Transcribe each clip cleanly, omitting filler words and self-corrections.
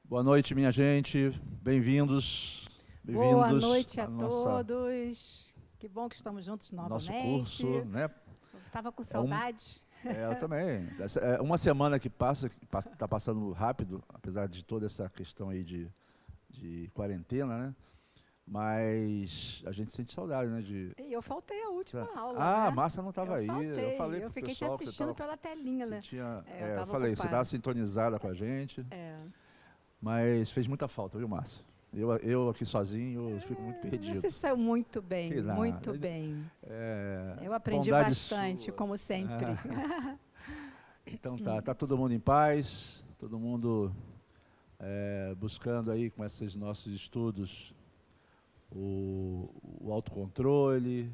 Boa noite, minha gente. Bem-vindos. Boa Bem-vindos noite a ao nossa- todos. Que bom que estamos juntos nosso novamente. curso, né? Eu estava com É um, saudades. eu também. É uma semana que está passando rápido, apesar de toda essa questão aí de quarentena, né? Mas a gente sente saudade, né? E eu faltei a última aula, Ah, a né? Márcia não estava Eu aí. Eu faltei. falei Eu pro fiquei te pessoal que assistindo pela telinha, né? Eu eu estava falei, você estava ocupada. sintonizada com a gente, É. mas fez muita falta, viu, Márcia? Eu aqui sozinho, eu fico muito perdido. Você saiu muito bem, Que muito nada. bem. É, Eu aprendi bondade bastante, sua. como sempre. Então tá todo mundo em paz, todo mundo buscando aí com esses nossos estudos o autocontrole,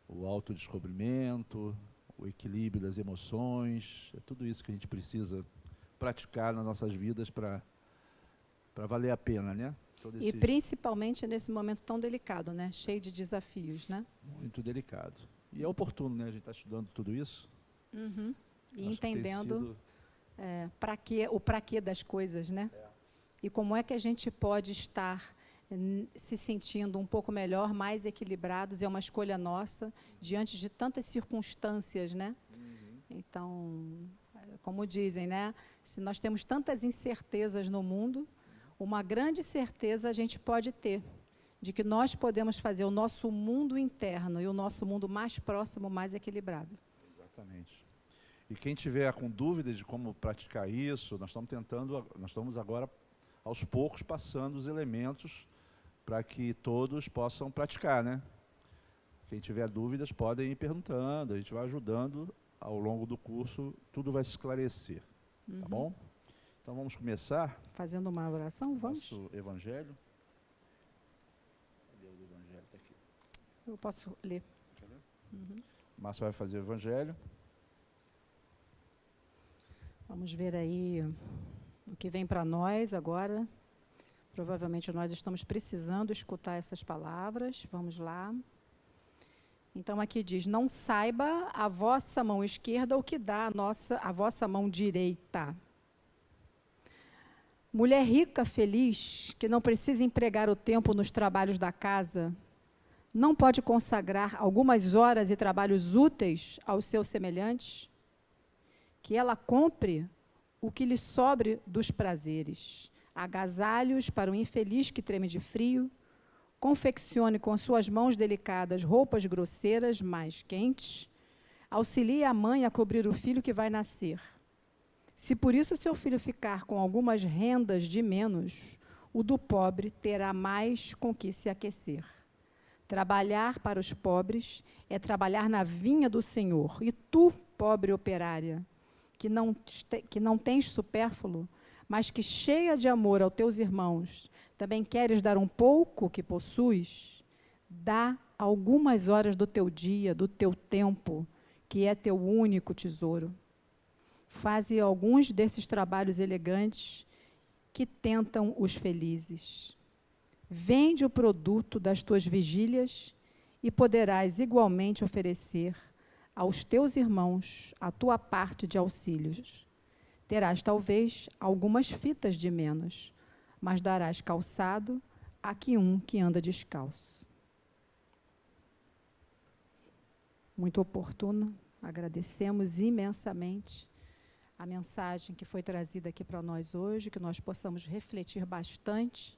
o autodescobrimento, o equilíbrio das emoções, é tudo isso que a gente precisa praticar nas nossas vidas para valer a pena, né? E principalmente nesse momento tão delicado, né? Cheio de desafios, né? Muito delicado. E é oportuno, né? A gente está estudando tudo isso. Uhum. E Acho que tem entendendo sido- o para quê das coisas, né? E como é que a gente pode estar se sentindo um pouco melhor, mais equilibrados, é uma escolha nossa, diante de tantas circunstâncias, né? Então, como dizem, né? Se nós temos tantas incertezas no mundo, uma grande certeza a gente pode ter, de que nós podemos fazer o nosso mundo interno e o nosso mundo mais próximo, mais equilibrado. Exatamente. E quem tiver com dúvidas de como praticar isso, nós estamos agora, aos poucos, passando os elementos para que todos possam praticar, né? Quem tiver dúvidas podem ir perguntando, a gente vai ajudando ao longo do curso, tudo vai se esclarecer, tá bom? Então vamos começar. Fazendo uma oração, vamos? Nosso evangelho. Cadê o evangelho? Está aqui. Eu posso ler. Quer ler? Márcia vai fazer o evangelho. Vamos ver aí o que vem para nós agora. Provavelmente nós estamos precisando escutar essas palavras. Vamos lá. Então aqui diz: não saiba a vossa mão esquerda o que dá a vossa mão direita. Mulher rica, feliz, que não precisa empregar o tempo nos trabalhos da casa, não pode consagrar algumas horas e trabalhos úteis aos seus semelhantes? Que ela compre o que lhe sobre dos prazeres, agasalhos para o infeliz que treme de frio, confeccione com suas mãos delicadas roupas grosseiras, mais quentes, auxilie a mãe a cobrir o filho que vai nascer. Se por isso seu filho ficar com algumas rendas de menos, o do pobre terá mais com que se aquecer. Trabalhar para os pobres é trabalhar na vinha do Senhor. E tu, pobre operária, que não tens supérfluo, mas que, cheia de amor aos teus irmãos, também queres dar um pouco que possuis, dá algumas horas do teu dia, do teu tempo, que é teu único tesouro. Faze alguns desses trabalhos elegantes que tentam os felizes. Vende o produto das tuas vigílias e poderás igualmente oferecer aos teus irmãos a tua parte de auxílios. Terás, talvez, algumas fitas de menos, mas darás calçado a que anda descalço. Muito oportuno, agradecemos imensamente a mensagem que foi trazida aqui para nós hoje, que nós possamos refletir bastante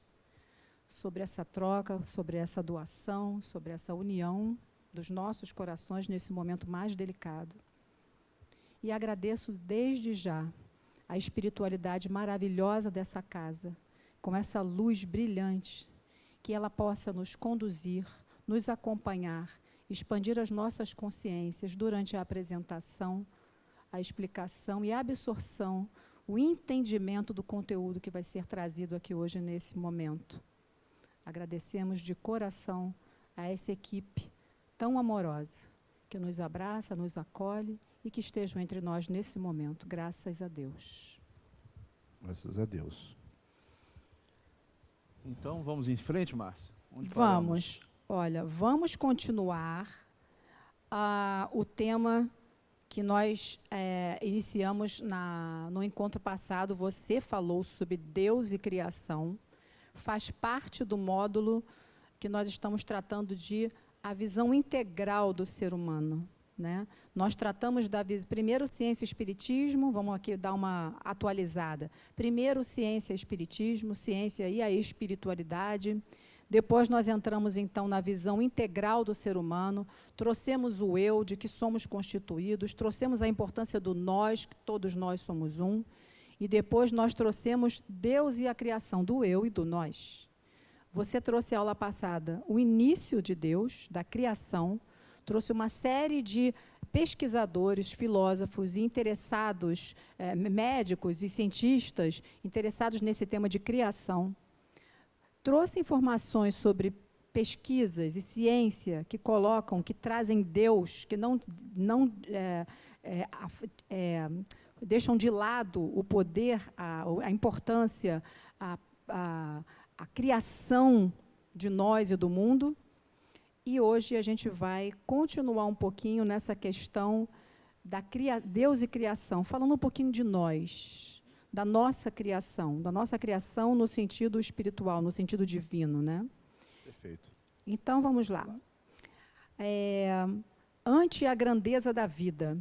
sobre essa troca, sobre essa doação, sobre essa união dos nossos corações nesse momento mais delicado. E agradeço desde já a espiritualidade maravilhosa dessa casa, com essa luz brilhante, que ela possa nos conduzir, nos acompanhar, expandir as nossas consciências durante a apresentação, a explicação e a absorção, o entendimento do conteúdo que vai ser trazido aqui hoje nesse momento. Agradecemos de coração a essa equipe tão amorosa, que nos abraça, nos acolhe e que estejam entre nós nesse momento. Graças a Deus. Graças a Deus. Então, vamos em frente, Márcia? Onde vamos continuar o tema que nós iniciamos no encontro passado. Você falou sobre Deus e criação. Faz parte do módulo que nós estamos tratando de a visão integral do ser humano, né? Nós tratamos primeiro ciência e espiritismo, vamos aqui dar uma atualizada. Primeiro ciência e espiritismo, ciência e a espiritualidade. Depois nós entramos, então, na visão integral do ser humano, trouxemos o eu, de que somos constituídos, trouxemos a importância do nós, que todos nós somos um, e depois nós trouxemos Deus e a criação, do eu e do nós. Você trouxe a aula passada o início de Deus, da criação, trouxe uma série de pesquisadores, filósofos e interessados, médicos e cientistas interessados nesse tema de criação. Trouxe informações sobre pesquisas e ciência que colocam, que trazem Deus, que não deixam de lado o poder, a importância, a criação de nós e do mundo. E hoje a gente vai continuar um pouquinho nessa questão da Deus e criação, falando um pouquinho de nós, da nossa criação no sentido espiritual, no sentido divino, né? Perfeito. Então, vamos lá. Ante a grandeza da vida,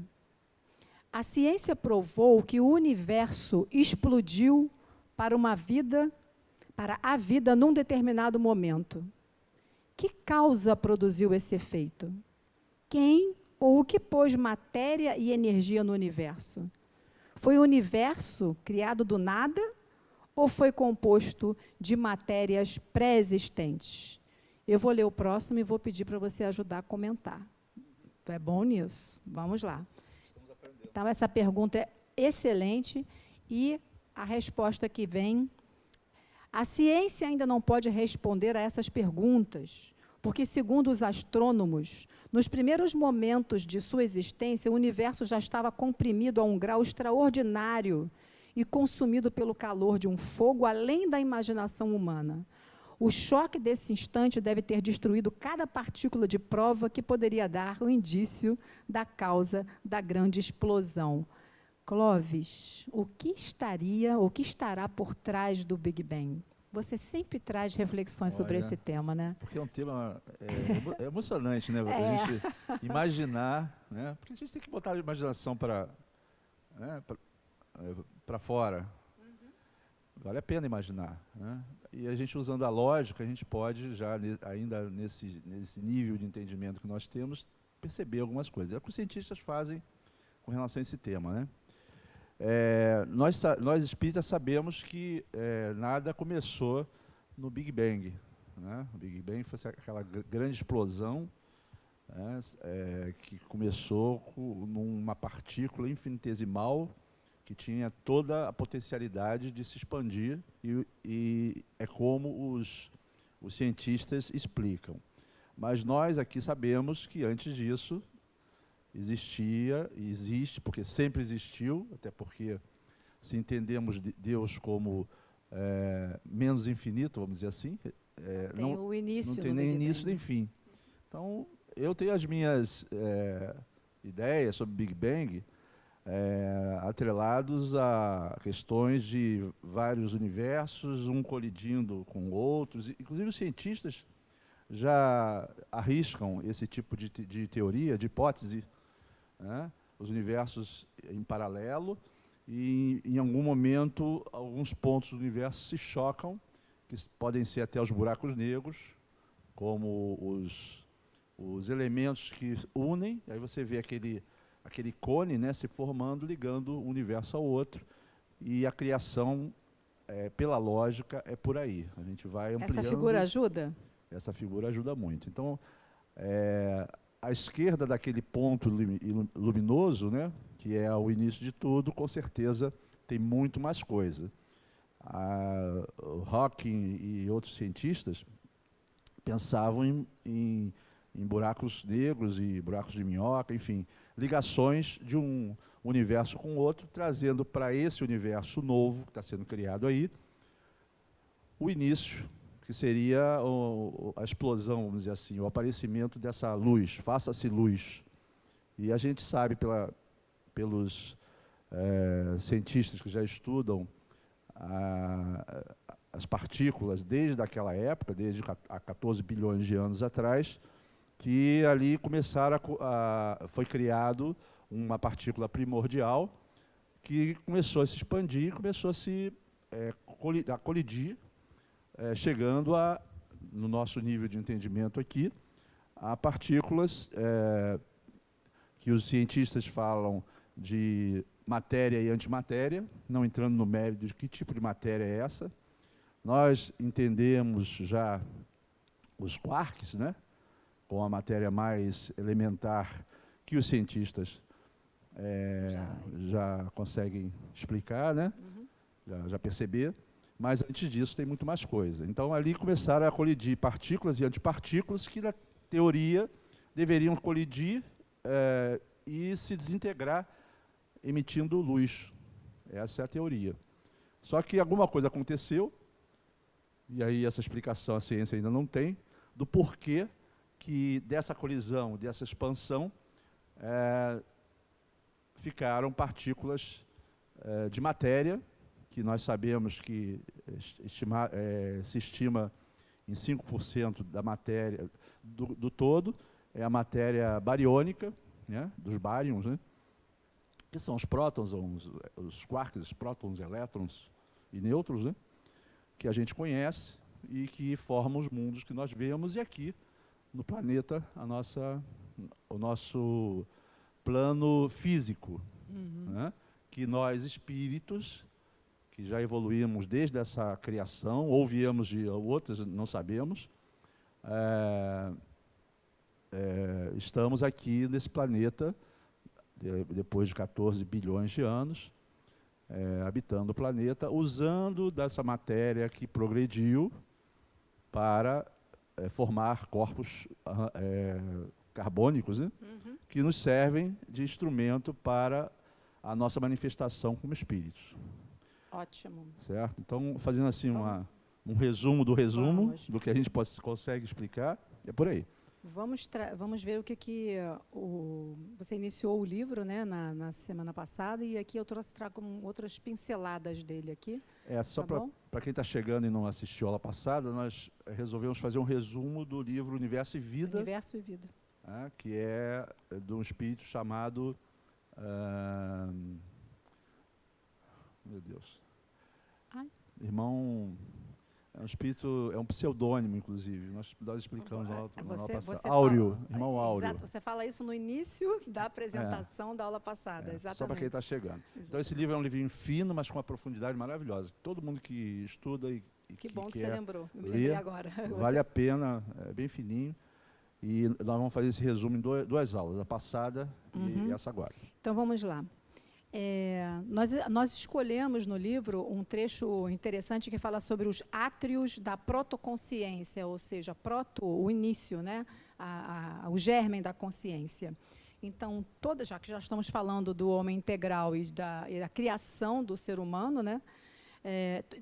a ciência provou que o universo explodiu para a vida num determinado momento. Que causa produziu esse efeito? Quem ou o que pôs matéria e energia no universo? Foi o universo criado do nada ou foi composto de matérias pré-existentes? Eu vou ler o próximo e vou pedir para você ajudar a comentar. Tu é bom nisso? Vamos lá. Então, essa pergunta é excelente e a resposta que vem... A ciência ainda não pode responder a essas perguntas, porque, segundo os astrônomos, nos primeiros momentos de sua existência, o universo já estava comprimido a um grau extraordinário e consumido pelo calor de um fogo além da imaginação humana. O choque desse instante deve ter destruído cada partícula de prova que poderia dar o indício da causa da grande explosão. Clóvis, o que estará por trás do Big Bang? Você sempre traz reflexões sobre esse tema, né? Porque é um tema emocionante, né? A gente imaginar, né? Porque a gente tem que botar a imaginação para fora. Vale a pena imaginar, né? E a gente, usando a lógica, a gente pode, já ainda nesse nível de entendimento que nós temos, perceber algumas coisas. É o que os cientistas fazem com relação a esse tema, né? Nós espíritas sabemos que nada começou no Big Bang, né? O Big Bang foi aquela grande explosão, né, que começou numa partícula infinitesimal que tinha toda a potencialidade de se expandir, e é como os cientistas explicam. Mas nós aqui sabemos que antes disso existe, porque sempre existiu, até porque, se entendemos Deus como menos infinito, vamos dizer assim, não tem nem início nem fim. Então, eu tenho as minhas ideias sobre Big Bang atrelados a questões de vários universos, um colidindo com outros. Inclusive, os cientistas já arriscam esse tipo de teoria, de hipótese, né? Os universos em paralelo, e em algum momento alguns pontos do universo se chocam, que podem ser até os buracos negros, como os elementos que unem. Aí você vê aquele cone, né, se formando, ligando um universo ao outro, e a criação, pela lógica, é por aí. A gente vai ampliando. Essa figura ajuda? Essa figura ajuda muito. Então, à esquerda daquele ponto luminoso, né, que é o início de tudo, com certeza tem muito mais coisa. O Hawking e outros cientistas pensavam em buracos negros e buracos de minhoca, enfim, ligações de um universo com o outro, trazendo para esse universo novo que está sendo criado aí o início, que seria a explosão, vamos dizer assim, o aparecimento dessa luz, faça-se luz. E a gente sabe, pelos cientistas que já estudam as partículas desde aquela época, desde há 14 bilhões de anos atrás, que ali foi criado uma partícula primordial que começou a se expandir, começou a se colidir, chegando no nosso nível de entendimento aqui, a partículas que os cientistas falam de matéria e antimatéria, não entrando no mérito de que tipo de matéria é essa. Nós entendemos já os quarks, né, com a matéria mais elementar que os cientistas já conseguem explicar, né, já perceber, mas antes disso tem muito mais coisa. Então, ali começaram a colidir partículas e antipartículas que, na teoria, deveriam colidir e se desintegrar, emitindo luz. Essa é a teoria. Só que alguma coisa aconteceu, e aí essa explicação a ciência ainda não tem, do porquê que dessa colisão, dessa expansão, ficaram partículas de matéria, que nós sabemos que se estima em 5% da matéria do todo, é a matéria bariônica, né, dos bárions, né, que são os prótons, os quarks, os prótons, elétrons e nêutrons, né, que a gente conhece e que formam os mundos que nós vemos, e aqui no planeta o nosso plano físico, né, que nós espíritos, que já evoluímos desde essa criação, ou viemos de outras, não sabemos, estamos aqui nesse planeta, depois de 14 bilhões de anos, habitando o planeta, usando dessa matéria que progrediu para formar corpos carbônicos, né, que nos servem de instrumento para a nossa manifestação como espíritos. Ótimo. Certo? Então, fazendo assim um resumo do resumo, do que a gente consegue explicar, é por aí. Vamos ver o que você iniciou o livro, né, na semana passada, e aqui eu trago outras pinceladas dele aqui. Só para quem está chegando e não assistiu a aula passada, nós resolvemos fazer um resumo do livro Universo e Vida. Universo e Vida. Que é de um espírito chamado... meu Deus. Irmão... É um espírito, é um pseudônimo, inclusive. Nós explicamos na aula passada. Áureo, irmão Áureo. Exato, você fala isso no início da apresentação da aula passada, exatamente. Só para quem está chegando. Exatamente. Então, esse livro é um livrinho fino, mas com uma profundidade maravilhosa. Todo mundo que estuda e que bom que você lembrou. Eu me ler, lembrei agora. Vale a pena, é bem fininho. E nós vamos fazer esse resumo em duas aulas, a passada e essa agora. Então, vamos lá. Nós escolhemos no livro um trecho interessante que fala sobre os átrios da protoconsciência, ou seja, o início, né, o germen da consciência. Então, já que já estamos falando do homem integral e da criação do ser humano, né,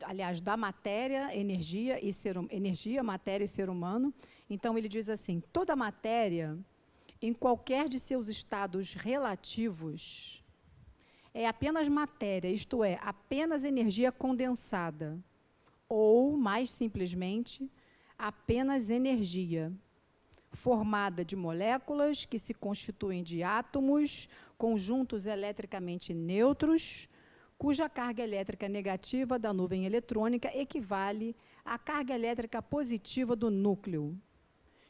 aliás, da matéria, energia, matéria e ser humano, então ele diz assim: toda matéria, em qualquer de seus estados relativos, é apenas matéria, isto é, apenas energia condensada, ou, mais simplesmente, apenas energia, formada de moléculas que se constituem de átomos, conjuntos eletricamente neutros, cuja carga elétrica negativa da nuvem eletrônica equivale à carga elétrica positiva do núcleo.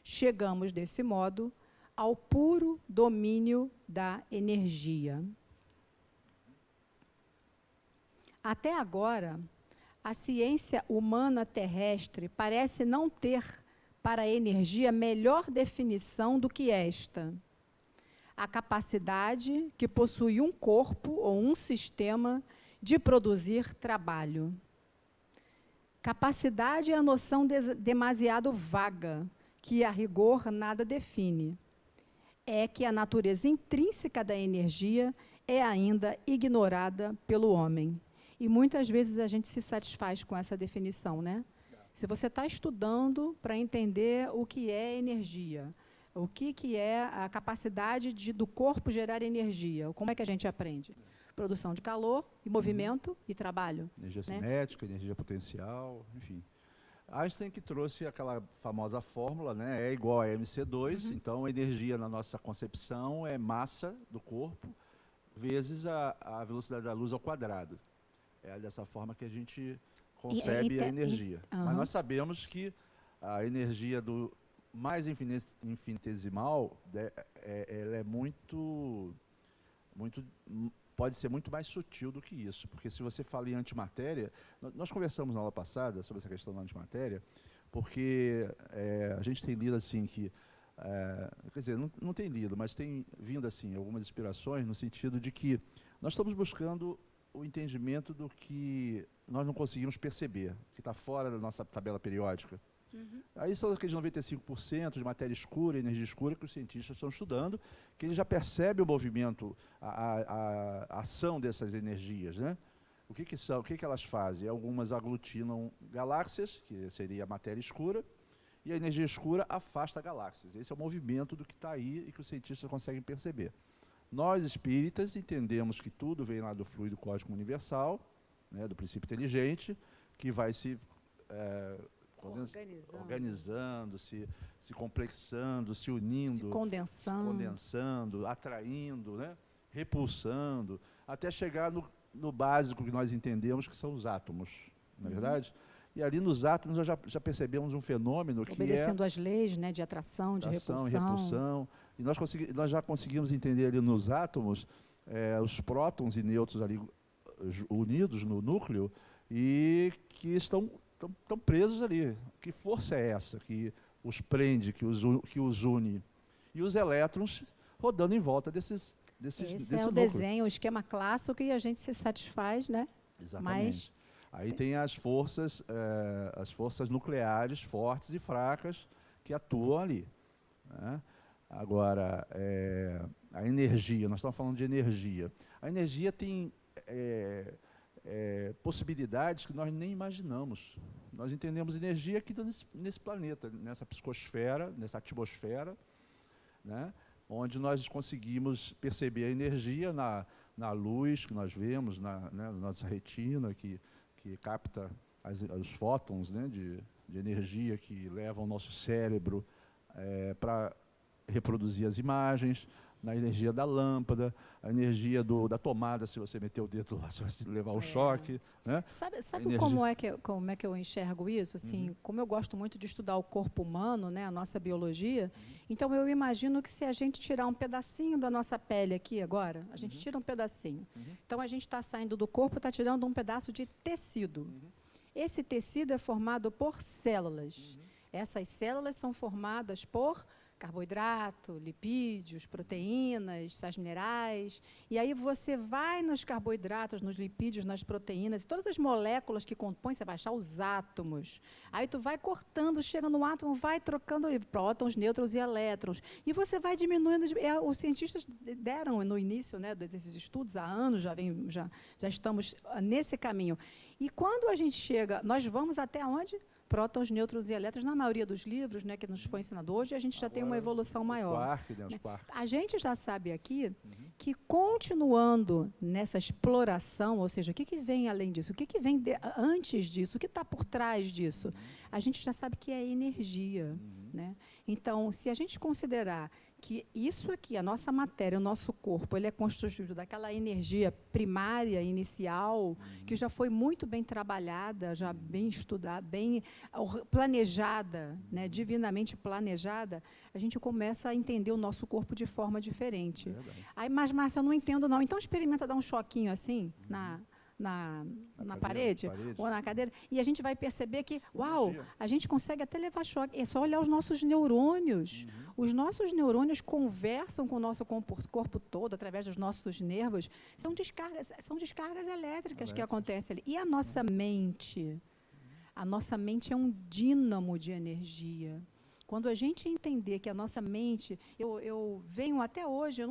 Chegamos, desse modo, ao puro domínio da energia. Até agora, a ciência humana terrestre parece não ter para a energia melhor definição do que esta: a capacidade que possui um corpo ou um sistema de produzir trabalho. Capacidade é a noção demasiado vaga, que a rigor nada define. É que a natureza intrínseca da energia é ainda ignorada pelo homem. E muitas vezes a gente se satisfaz com essa definição, né? Se você está estudando para entender o que é energia, O que é a capacidade do corpo gerar energia? Como é que a gente aprende? Produção de calor, e movimento e trabalho. Energia né? cinética, energia potencial, enfim. Einstein que trouxe aquela famosa fórmula, né? E igual a mc2, então a energia na nossa concepção é massa do corpo vezes a velocidade da luz ao quadrado. É dessa forma que a gente concebe a energia. Mas nós sabemos que a energia do mais infinitesimal, ela é pode ser muito mais sutil do que isso, porque se você fala em antimatéria, nós conversamos na aula passada sobre essa questão da antimatéria, porque a gente tem lido assim que, quer dizer, não tem lido, mas tem vindo assim algumas inspirações no sentido de que nós estamos buscando o entendimento do que nós não conseguimos perceber, que está fora da nossa tabela periódica. Aí são aqueles 95% de matéria escura, energia escura, que os cientistas estão estudando, que eles já percebem o movimento, a ação dessas energias, né? O que são? O que elas fazem? Algumas aglutinam galáxias, que seria a matéria escura, e a energia escura afasta galáxias. Esse é o movimento do que está aí e que os cientistas conseguem perceber. Nós, espíritas, entendemos que tudo vem lá do fluido cósmico universal, né, do princípio inteligente, que vai se organizando, se complexando, se unindo, se condensando, atraindo, né, repulsando, até chegar no básico que nós entendemos, que são os átomos, não é verdade? E ali nos átomos nós já percebemos um fenômeno que obedecendo às leis, né, de atração, de repulsão. E nós já conseguimos entender ali nos átomos os prótons e nêutrons ali unidos no núcleo e que estão presos ali. Que força é essa que os prende, que os une? E os elétrons rodando em volta desse Esse é o núcleo. Desenho, o esquema clássico, e a gente se satisfaz, né? Exatamente. Aí tem as forças nucleares fortes e fracas que atuam ali, né? Agora, a energia, nós estamos falando de energia. A energia tem possibilidades que nós nem imaginamos. Nós entendemos energia aqui nesse planeta, nessa psicosfera, nessa atmosfera, né, onde nós conseguimos perceber a energia na luz que nós vemos, na nossa retina, que capta os fótons, né, de energia que levam o nosso cérebro para reproduzir as imagens, na energia da lâmpada, a energia da tomada, se você meter o dedo lá, você vai levar o choque. Né? Sabe como é que eu enxergo isso? Assim, como eu gosto muito de estudar o corpo humano, né, a nossa biologia, então eu imagino que se a gente tirar um pedacinho da nossa pele aqui agora, a gente tira um pedacinho. Então a gente está saindo do corpo, está tirando um pedaço de tecido. Esse tecido é formado por células. Essas células são formadas por carboidrato, lipídios, proteínas, sais minerais. E aí você vai nos carboidratos, nos lipídios, nas proteínas, e todas as moléculas que compõem, você vai achar os átomos. Aí tu vai cortando, chega no átomo, vai trocando prótons, nêutrons e elétrons. E você vai diminuindo. Os cientistas deram no início, né, desses estudos, há anos, já estamos nesse caminho. E quando a gente chega, nós vamos até onde? Prótons, nêutrons e elétrons, na maioria dos livros, né, que nos foi ensinado hoje, a gente já tem uma evolução maior. Os quarks. A gente já sabe aqui que, continuando nessa exploração, ou seja, o que vem além disso, o que vem antes disso, o que está por trás disso, a gente já sabe que é energia. Né? Então, se a gente considerar que isso aqui, a nossa matéria, o nosso corpo, ele é constituído daquela energia primária, inicial, que já foi muito bem trabalhada, já bem estudada, bem planejada, né, divinamente planejada, a gente começa a entender o nosso corpo de forma diferente. Aí, mas, Márcia, eu não entendo, não. Então, experimenta dar um choquinho assim, na parede ou na cadeira, e a gente vai perceber que, uau, a gente consegue até levar choque. É só olhar os nossos neurônios. Os nossos neurônios conversam com o nosso corpo todo, através dos nossos nervos. São descargas elétricas que acontecem ali. E a nossa mente? A nossa mente é um dínamo de energia. Quando a gente entender que a nossa mente, eu venho até hoje,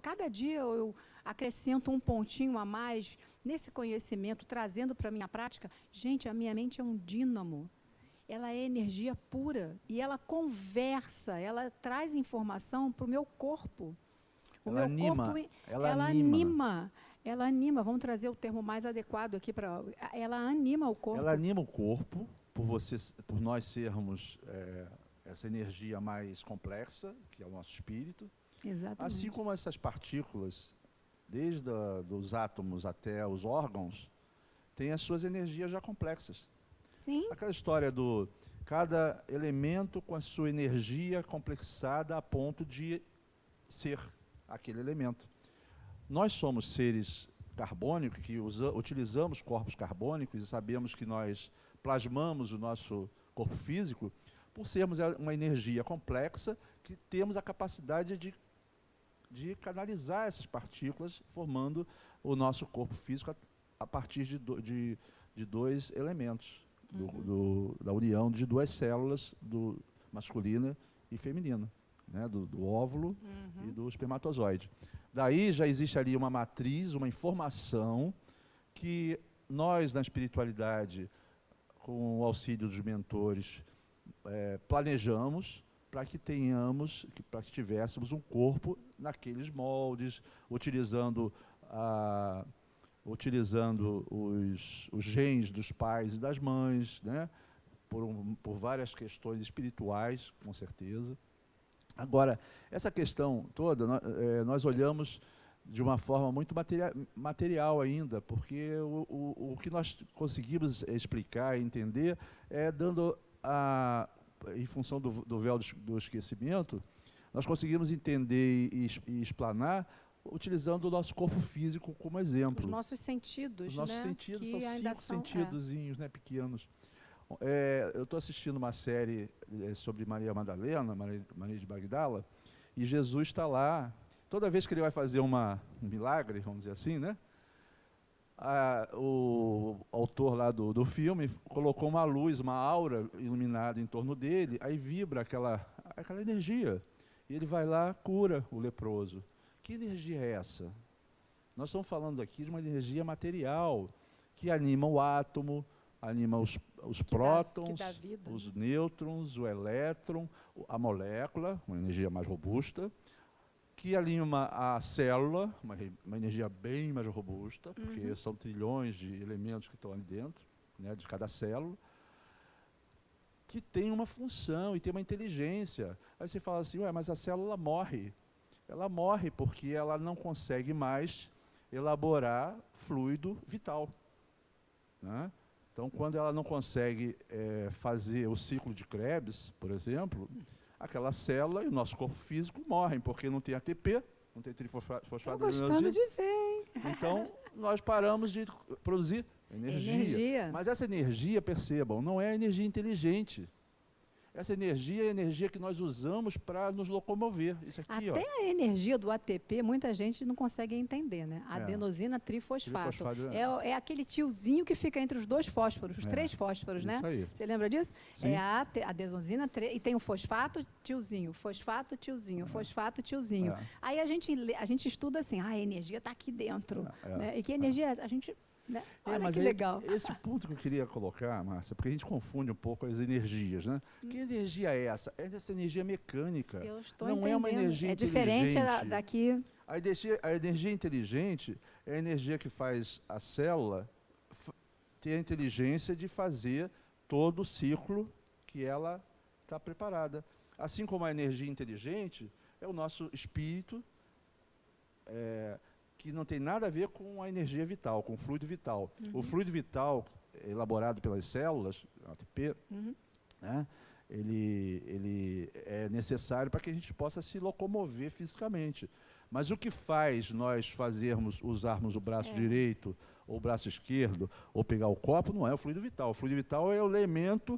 cada dia eu acrescento um pontinho a mais nesse conhecimento, trazendo para a minha prática. Gente, a minha mente é um dínamo. ela é energia pura e ela conversa, ela traz informação para o meu corpo. Ela anima, ela anima, vamos trazer o termo mais adequado aqui para. Ela anima o corpo. Ela anima o corpo, por nós sermos essa energia mais complexa, que é o nosso espírito. Exatamente. Assim como essas partículas, desde dos átomos até os órgãos, têm as suas energias já complexas. Sim. Aquela história do cada elemento com a sua energia complexada a ponto de ser aquele elemento. Nós somos seres carbônicos que utilizamos corpos carbônicos e sabemos que nós plasmamos o nosso corpo físico por sermos uma energia complexa que temos a capacidade de canalizar essas partículas, formando o nosso corpo físico a partir de dois elementos, da união de duas células, masculina e feminina, né, do óvulo e do espermatozoide. Daí já existe ali uma matriz, uma informação que nós, na espiritualidade, com o auxílio dos mentores, planejamos para que tivéssemos um corpo naqueles moldes, utilizando os genes dos pais e das mães, né, por várias questões espirituais, com certeza. Agora, essa questão toda, nós olhamos de uma forma muito material ainda, porque o que nós conseguimos explicar e entender é dando em função do véu do esquecimento, nós conseguimos entender e explanar utilizando o nosso corpo físico como exemplo. Os nossos sentidos, Os nossos né? sentidos que são ainda 5 sentidozinhos, né, pequenos. Eu estou assistindo uma série sobre Maria Madalena, Maria de Magdala, e Jesus está lá. Toda vez que ele vai fazer um milagre, vamos dizer assim, né? O autor lá do filme colocou uma luz, uma aura iluminada em torno dele, aí vibra aquela energia. E ele vai lá, cura o leproso. Que energia é essa? Nós estamos falando aqui de uma energia material, que anima o átomo, anima os prótons, os nêutrons, o elétron, a molécula, uma energia mais robusta, que anima a célula, uma energia bem mais robusta, porque são trilhões de elementos que estão ali dentro, né, de cada célula, que tem uma função e tem uma inteligência. Aí você fala assim, mas a célula morre. Ela morre porque ela não consegue mais elaborar fluido vital, né? Então, quando ela não consegue fazer o ciclo de Krebs, por exemplo, aquela célula e o nosso corpo físico morrem, porque não tem ATP, não tem trifosfato de adenosinina. Estou gostando de ver, hein? Então, nós paramos de produzir energia. Mas essa energia, percebam, não é energia inteligente. Essa energia é a energia que nós usamos para nos locomover. Isso aqui, até a energia do ATP, muita gente não consegue entender, né? Adenosina trifosfato. É aquele tiozinho que fica entre os dois fósforos, os 3 fósforos, né? Isso aí. Você lembra disso? Sim. É a adenosina, e tem o fosfato, tiozinho, fosfato, tiozinho, fosfato, tiozinho. Aí a gente estuda assim, a energia está aqui dentro. Né? E que energia é essa? A gente... Né? Olha que legal. Esse ponto que eu queria colocar, Márcia, porque a gente confunde um pouco as energias, né? Que energia é essa? É essa energia mecânica. Eu estou não entendendo. É uma energia diferente daqui. A energia inteligente é a energia que faz a célula ter a inteligência de fazer todo o ciclo que ela está preparada. Assim como a energia inteligente é o nosso espírito, que não tem nada a ver com a energia vital, com o fluido vital. O fluido vital, elaborado pelas células, ATP, né, ele é necessário para que a gente possa se locomover fisicamente. Mas o que faz nós usarmos o braço direito ou o braço esquerdo, ou pegar o copo, não é o fluido vital. O fluido vital é o elemento...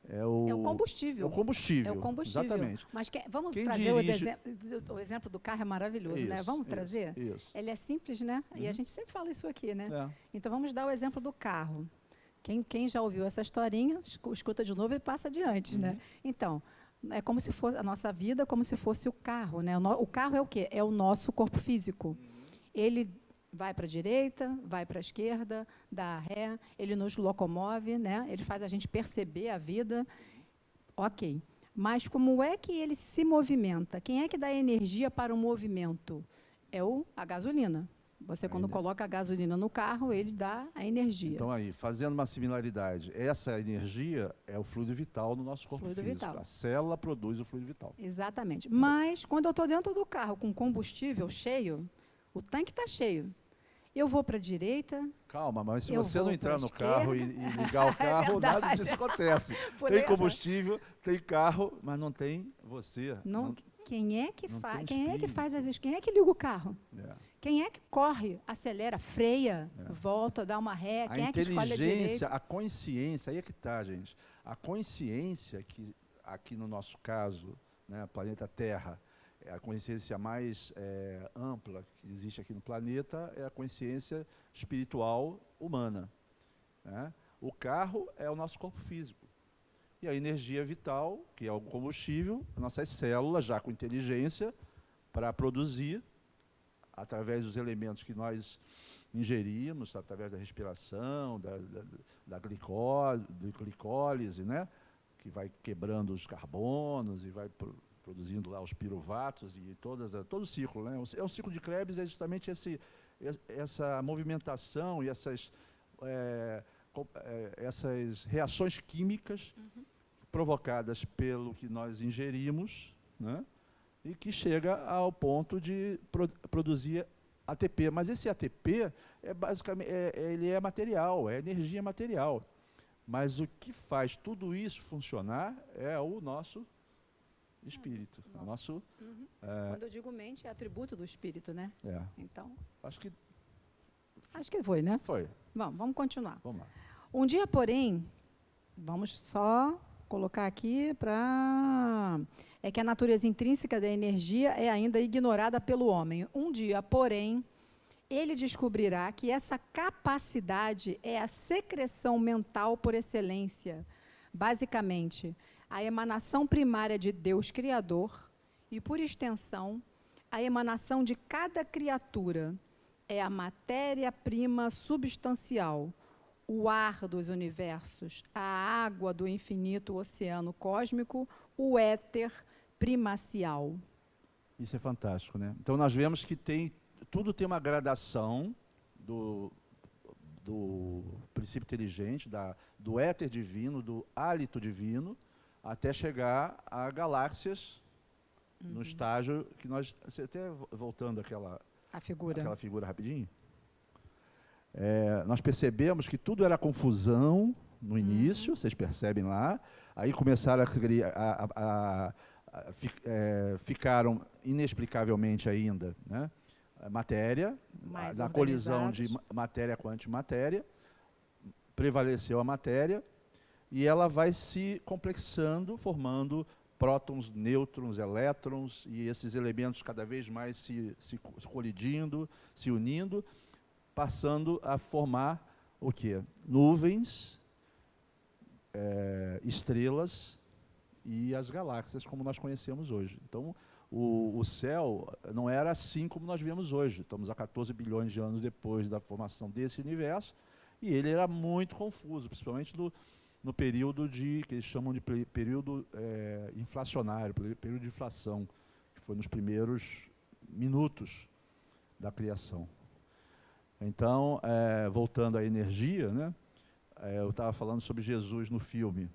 É o combustível. É o combustível. Exatamente. Mas vamos trazer o exemplo do carro, é maravilhoso, né? Vamos trazer? Isso. Ele é simples, né? E a gente sempre fala isso aqui, né? Então vamos dar o exemplo do carro. Quem já ouviu essa historinha, escuta de novo e passa adiante, né? Então, é como se fosse a nossa vida, como se fosse o carro, né? O carro é o quê? É o nosso corpo físico. Ele vai para a direita, vai para a esquerda, dá ré, ele nos locomove, né? Ele faz a gente perceber a vida. Ok. Mas como é que ele se movimenta? Quem é que dá energia para o movimento? É a gasolina. Você, quando coloca a gasolina no carro, ele dá a energia. Então, aí, fazendo uma similaridade, essa energia é o fluido vital no nosso corpo Fluido físico. vital. A célula produz o fluido vital. Exatamente. Mas, quando eu estou dentro do carro com combustível cheio, o tanque está cheio, eu vou para a direita. Calma, mas se eu você vou não entrar pra no carro e ligar o carro, nada verdade. disso acontece. Pulei Tem essa. combustível, tem carro, mas não tem você. Quem é que não faz? tem Quem é que faz espírito. quem é que liga o carro? É. Quem é que corre, acelera, freia, volta, dá uma ré? A Quem é que escolhe a direita? inteligência, a consciência, aí é que está, gente. A consciência, que aqui no nosso caso, né, planeta Terra, é a consciência mais ampla que existe aqui no planeta, é a consciência espiritual humana. Né? O carro é o nosso corpo físico. E a energia vital, que é o combustível, nossas células, já com inteligência, para produzir, através dos elementos que nós ingerimos, através da respiração, da glicólise, né? Que vai quebrando os carbonos e vai produzindo lá os piruvatos e todo o ciclo. Né? É o ciclo de Krebs, é justamente essa movimentação e essas reações químicas provocadas pelo que nós ingerimos, né? E que chega ao ponto de produzir ATP. Mas esse ATP é basicamente ele é material, é energia material. Mas o que faz tudo isso funcionar é o nosso espírito. Quando eu digo mente, é atributo do espírito, né? É. Então, acho que foi, né? Foi. Vamos continuar. Vamos lá. Um dia, porém, vamos só colocar aqui para... É que a natureza intrínseca da energia é ainda ignorada pelo homem. Um dia, porém, ele descobrirá que essa capacidade é a secreção mental por excelência. Basicamente, a emanação primária de Deus Criador e, por extensão, a emanação de cada criatura é a matéria-prima substancial, o ar dos universos, a água do infinito oceano cósmico, o éter primacial. Isso é fantástico, né? Então nós vemos que tudo tem uma gradação do princípio inteligente, do éter divino, do hálito divino, até chegar a galáxias no estágio que nós... Até voltando aquela figura rapidinho. Nós percebemos que tudo era confusão no início, vocês percebem lá, aí começaram ficaram inexplicavelmente ainda, né? Matéria, na colisão de matéria com antimatéria, prevaleceu a matéria, e ela vai se complexando, formando prótons, nêutrons, elétrons, e esses elementos cada vez mais se colidindo, se unindo, passando a formar o quê? Nuvens, estrelas e as galáxias, como nós conhecemos hoje. Então, o céu não era assim como nós vemos hoje. Estamos a 14 bilhões de anos depois da formação desse universo, e ele era muito confuso, principalmente no período que eles chamam de período inflacionário, período de inflação, que foi nos primeiros minutos da criação. Então, voltando à energia, né? Eu estava falando sobre Jesus no filme.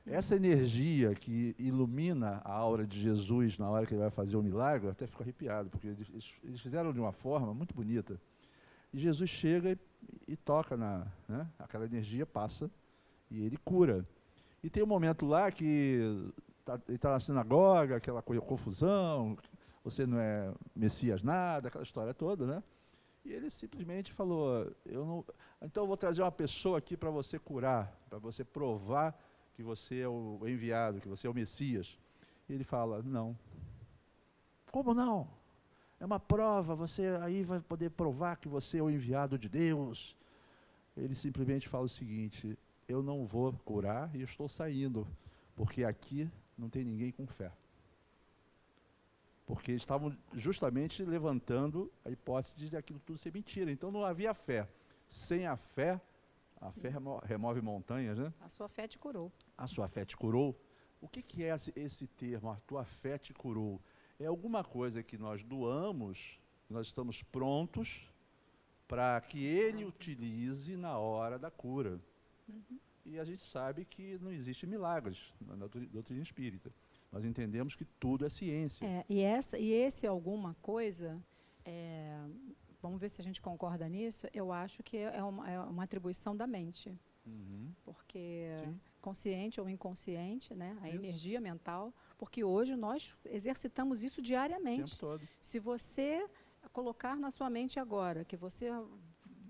Essa energia que ilumina a aura de Jesus na hora que ele vai fazer o milagre, eu até fico arrepiado, porque eles fizeram de uma forma muito bonita. E Jesus chega e toca né? Aquela energia passa e ele cura. E tem um momento lá que ele está na sinagoga, aquela confusão, você não é Messias nada, aquela história toda, né? E ele simplesmente falou, então eu vou trazer uma pessoa aqui para você curar, para você provar que você é o enviado, que você é o Messias. E ele fala, não. Como não? É uma prova, você aí vai poder provar que você é o enviado de Deus. Ele simplesmente fala o seguinte, eu não vou curar e estou saindo, porque aqui não tem ninguém com fé. porque eles estavam justamente levantando a hipótese de aquilo tudo ser mentira. Então não havia fé. Sem a fé remove montanhas, né? A sua fé te curou. A sua fé te curou. O que é esse termo, a tua fé te curou? É alguma coisa que nós doamos, nós estamos prontos para que ele utilize na hora da cura. E a gente sabe que não existe milagres na doutrina espírita. Nós entendemos que tudo é ciência. E esse alguma coisa, vamos ver se a gente concorda nisso, eu acho que é uma atribuição da mente. Porque Sim. consciente ou inconsciente, né, a Isso. energia mental, porque hoje nós exercitamos isso O diariamente. tempo todo. Se você colocar na sua mente agora, que você...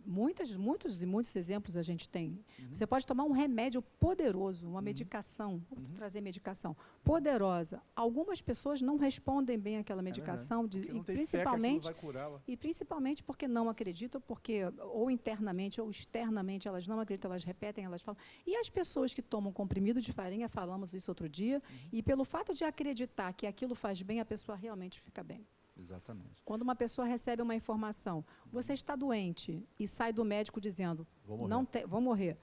Muitos exemplos a gente tem. Você pode tomar um remédio poderoso, uma medicação, trazer medicação poderosa. Algumas pessoas não respondem bem àquela medicação, Porque não tem fé que aquilo vai curá-la. e principalmente porque não acreditam, porque ou internamente ou externamente elas não acreditam, elas repetem, elas falam. E as pessoas que tomam comprimido de farinha, falamos isso outro dia, e pelo fato de acreditar que aquilo faz bem, a pessoa realmente fica bem. Exatamente. Quando uma pessoa recebe uma informação, você está doente e sai do médico dizendo, vou morrer.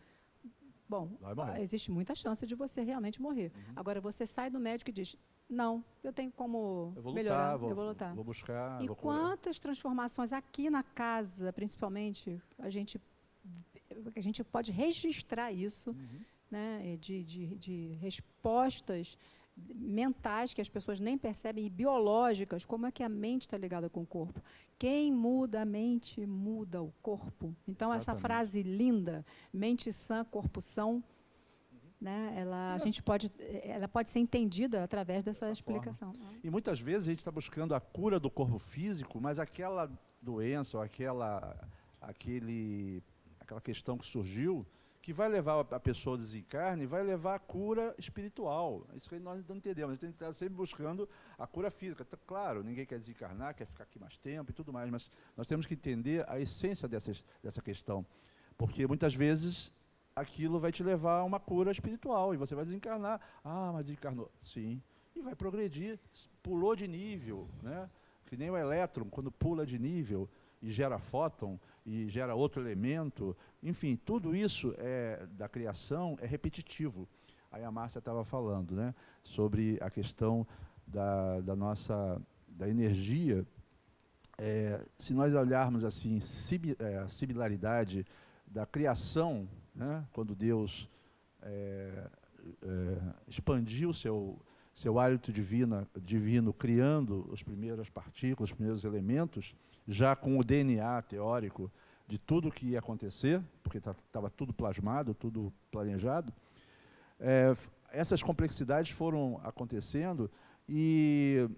Bom, existe muita chance de você realmente morrer. Agora, você sai do médico e diz, não, eu tenho como melhorar, eu vou lutar. Vou buscar, e vou curar. quantas transformações aqui na casa, principalmente, a gente pode registrar isso, né, de respostas mentais que as pessoas nem percebem, e biológicas, como é que a mente está ligada com o corpo. Quem muda a mente, muda o corpo. Então, essa frase linda, mente sã, corpo são, né, ela pode ser entendida através dessa explicação. E muitas vezes a gente está buscando a cura do corpo físico, mas aquela doença, ou aquela questão que surgiu, que vai levar a pessoa ao desencarne, vai levar a cura espiritual. Isso que nós não entendemos. A gente tem que estar sempre buscando a cura física. Claro, ninguém quer desencarnar, quer ficar aqui mais tempo e tudo mais, mas nós temos que entender a essência dessa questão. Porque muitas vezes aquilo vai te levar a uma cura espiritual e você vai desencarnar. Ah, mas desencarnou. Sim. E vai progredir. Pulou de nível, né? Que nem o elétron, quando pula de nível e gera fóton, e gera outro elemento, enfim, tudo isso da criação é repetitivo. Aí a Márcia estava falando, né, sobre a questão da energia. Se nós olharmos assim, a similaridade da criação, né, quando Deus expandiu seu hálito divino, criando as primeiras partículas, os primeiros elementos, já com o DNA teórico de tudo o que ia acontecer, porque estava tudo plasmado, tudo planejado, essas complexidades foram acontecendo e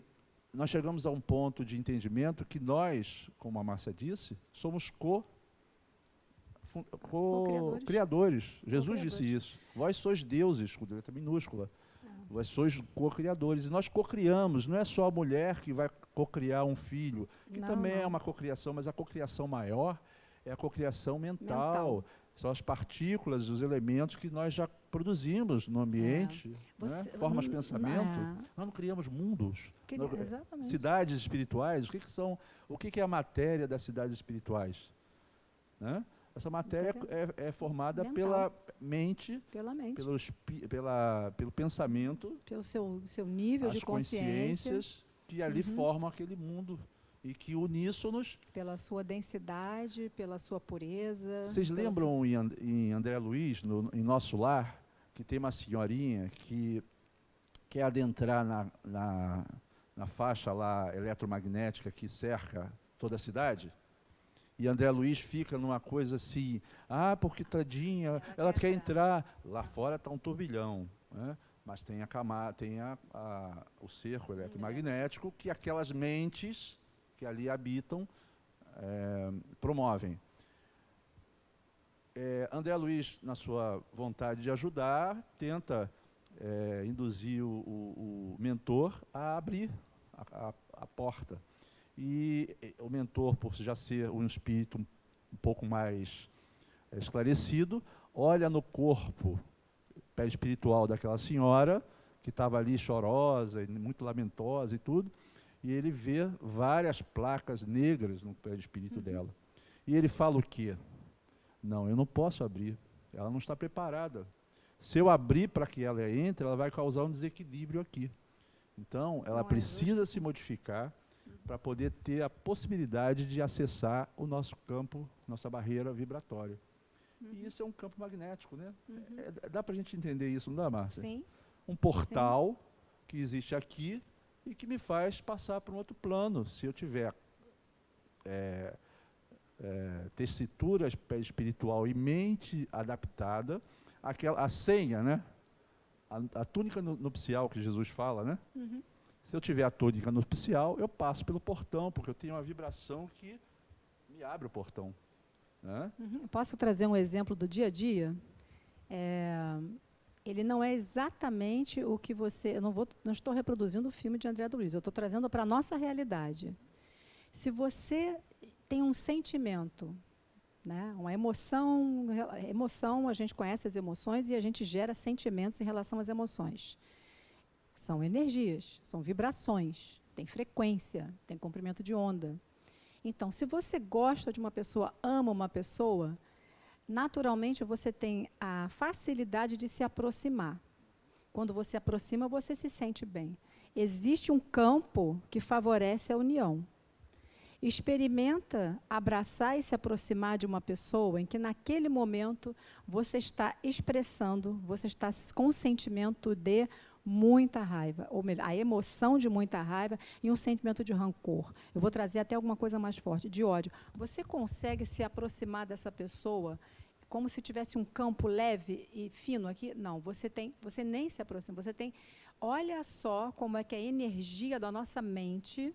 nós chegamos a um ponto de entendimento que nós, como a Márcia disse, somos co-criadores. Jesus disse isso. Vós sois deuses, com letra minúscula. Vós sois co-criadores. E nós co-criamos. Não é só a mulher que vai co-criar um filho, que também é uma co-criação, mas a co-criação maior é a co-criação mental. São as partículas, os elementos que nós já produzimos no ambiente, né? Formas de pensamento. Nós não criamos mundos. Exatamente. Cidades espirituais. O que é a matéria das cidades espirituais? Né? Essa matéria é formada pela mente, pelo pensamento, pelo seu nível de consciência, consciências que ali formam aquele mundo e que uníssonos. Pela sua densidade, pela sua pureza. Vocês lembram em André Luiz, em Nosso Lar, que tem uma senhorinha que quer adentrar na faixa lá eletromagnética que cerca toda a cidade? E André Luiz fica numa coisa assim, porque tadinha, ela quer entrar. Lá fora está um turbilhão, né? Mas tem o cerco eletromagnético que aquelas mentes que ali habitam promovem. André Luiz, na sua vontade de ajudar, tenta induzir o mentor a abrir a porta. E o mentor, por já ser um espírito um pouco mais esclarecido, olha no corpo espiritual daquela senhora, que estava ali chorosa, e muito lamentosa e tudo, e ele vê várias placas negras no perispírito dela. E ele fala o quê? Não, eu não posso abrir. Ela não está preparada. Se eu abrir para que ela entre, ela vai causar um desequilíbrio aqui. Então, ela precisa se modificar para poder ter a possibilidade de acessar o nosso campo, nossa barreira vibratória. E isso é um campo magnético, né? Dá para a gente entender isso, não dá, Márcia? Sim. Um portal que existe aqui e que me faz passar para um outro plano. Se eu tiver tessitura espiritual e mente adaptada, a senha, né? A túnica nupcial que Jesus fala, né? Se eu tiver a túnica nupcial, eu passo pelo portão, porque eu tenho uma vibração que me abre o portão. Né? Posso trazer um exemplo do dia a dia? Ele não é exatamente o que você... Eu não estou reproduzindo o filme de André Luiz, eu estou trazendo para a nossa realidade. Se você tem um sentimento, né, uma emoção, a gente conhece as emoções e a gente gera sentimentos em relação às emoções. São energias, são vibrações, tem frequência, tem comprimento de onda. Então, se você gosta de uma pessoa, ama uma pessoa, naturalmente você tem a facilidade de se aproximar. Quando você aproxima, você se sente bem. Existe um campo que favorece a união. Experimenta abraçar e se aproximar de uma pessoa em que naquele momento você está expressando, você está com um sentimento de muita raiva, ou melhor, a emoção de muita raiva e um sentimento de rancor. Eu vou trazer até alguma coisa mais forte, de ódio. Você consegue se aproximar dessa pessoa como se tivesse um campo leve e fino aqui? Não, você nem se aproxima, olha só como é que a energia da nossa mente,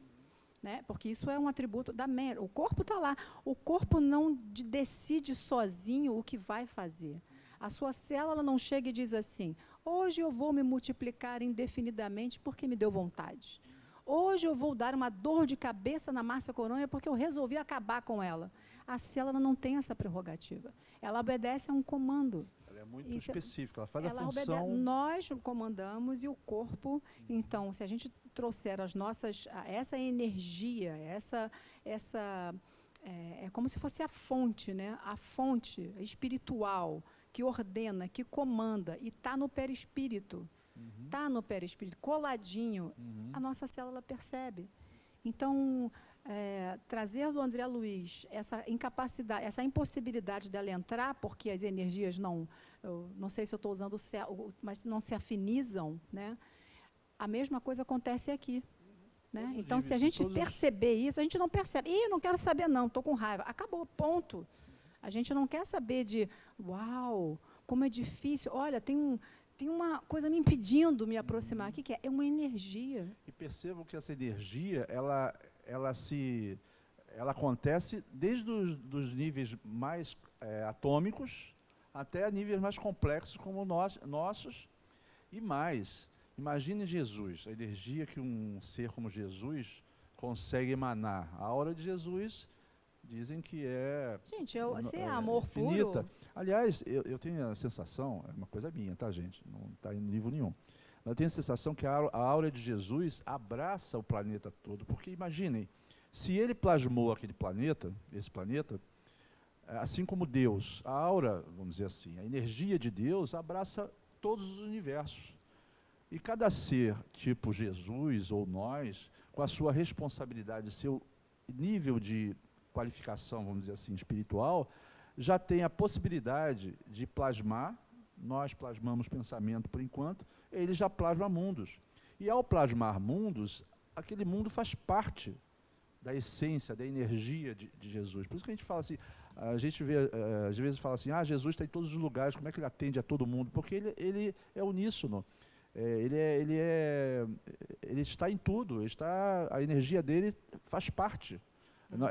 né, porque isso é um atributo da mente, o corpo está lá, o corpo não decide sozinho o que vai fazer. A sua célula não chega e diz assim: hoje eu vou me multiplicar indefinidamente porque me deu vontade. Hoje eu vou dar uma dor de cabeça na Márcia Coronha porque eu resolvi acabar com ela. A célula não tem essa prerrogativa. Ela obedece a um comando. Ela é muito específica, ela faz a função... Nós comandamos e o corpo... Então, se a gente trouxer essa energia, é como se fosse a fonte, né? A fonte espiritual que ordena, que comanda, e está no perispírito. Está no perispírito, coladinho, a nossa célula percebe. Então, trazer do André Luiz essa incapacidade, essa impossibilidade dela entrar, porque as energias não sei se eu estou usando o céu, mas não se afinizam, né? A mesma coisa acontece aqui. Né? Então, se a gente perceber isso, a gente não percebe. Ih, não quero saber não, estou com raiva. Acabou, ponto. A gente não quer saber de, uau, como é difícil. Olha, tem uma coisa me impedindo de me aproximar. O que é? É uma energia. E percebam que essa energia, ela acontece desde os níveis mais atômicos até níveis mais complexos como nossos e mais. Imagine Jesus, a energia que um ser como Jesus consegue emanar. A aura de Jesus, dizem que é... Gente, se é amor infinita. puro... Aliás, eu tenho a sensação, é uma coisa minha, tá, gente? Não está em livro nenhum. Mas eu tenho a sensação que a aura de Jesus abraça o planeta todo. Porque imaginem, se ele plasmou aquele planeta, esse planeta, assim como Deus, a aura, vamos dizer assim, a energia de Deus abraça todos os universos. E cada ser, tipo Jesus ou nós, com a sua responsabilidade, seu nível de qualificação, vamos dizer assim, espiritual, já tem a possibilidade de plasmar. Nós plasmamos pensamento por enquanto, ele já plasma mundos. E ao plasmar mundos, aquele mundo faz parte da essência, da energia de Jesus. Por isso que a gente fala assim, a gente vê, às vezes fala assim, Jesus está em todos os lugares, como é que ele atende a todo mundo? Porque ele é uníssono. Ele está em tudo, a energia dele faz parte.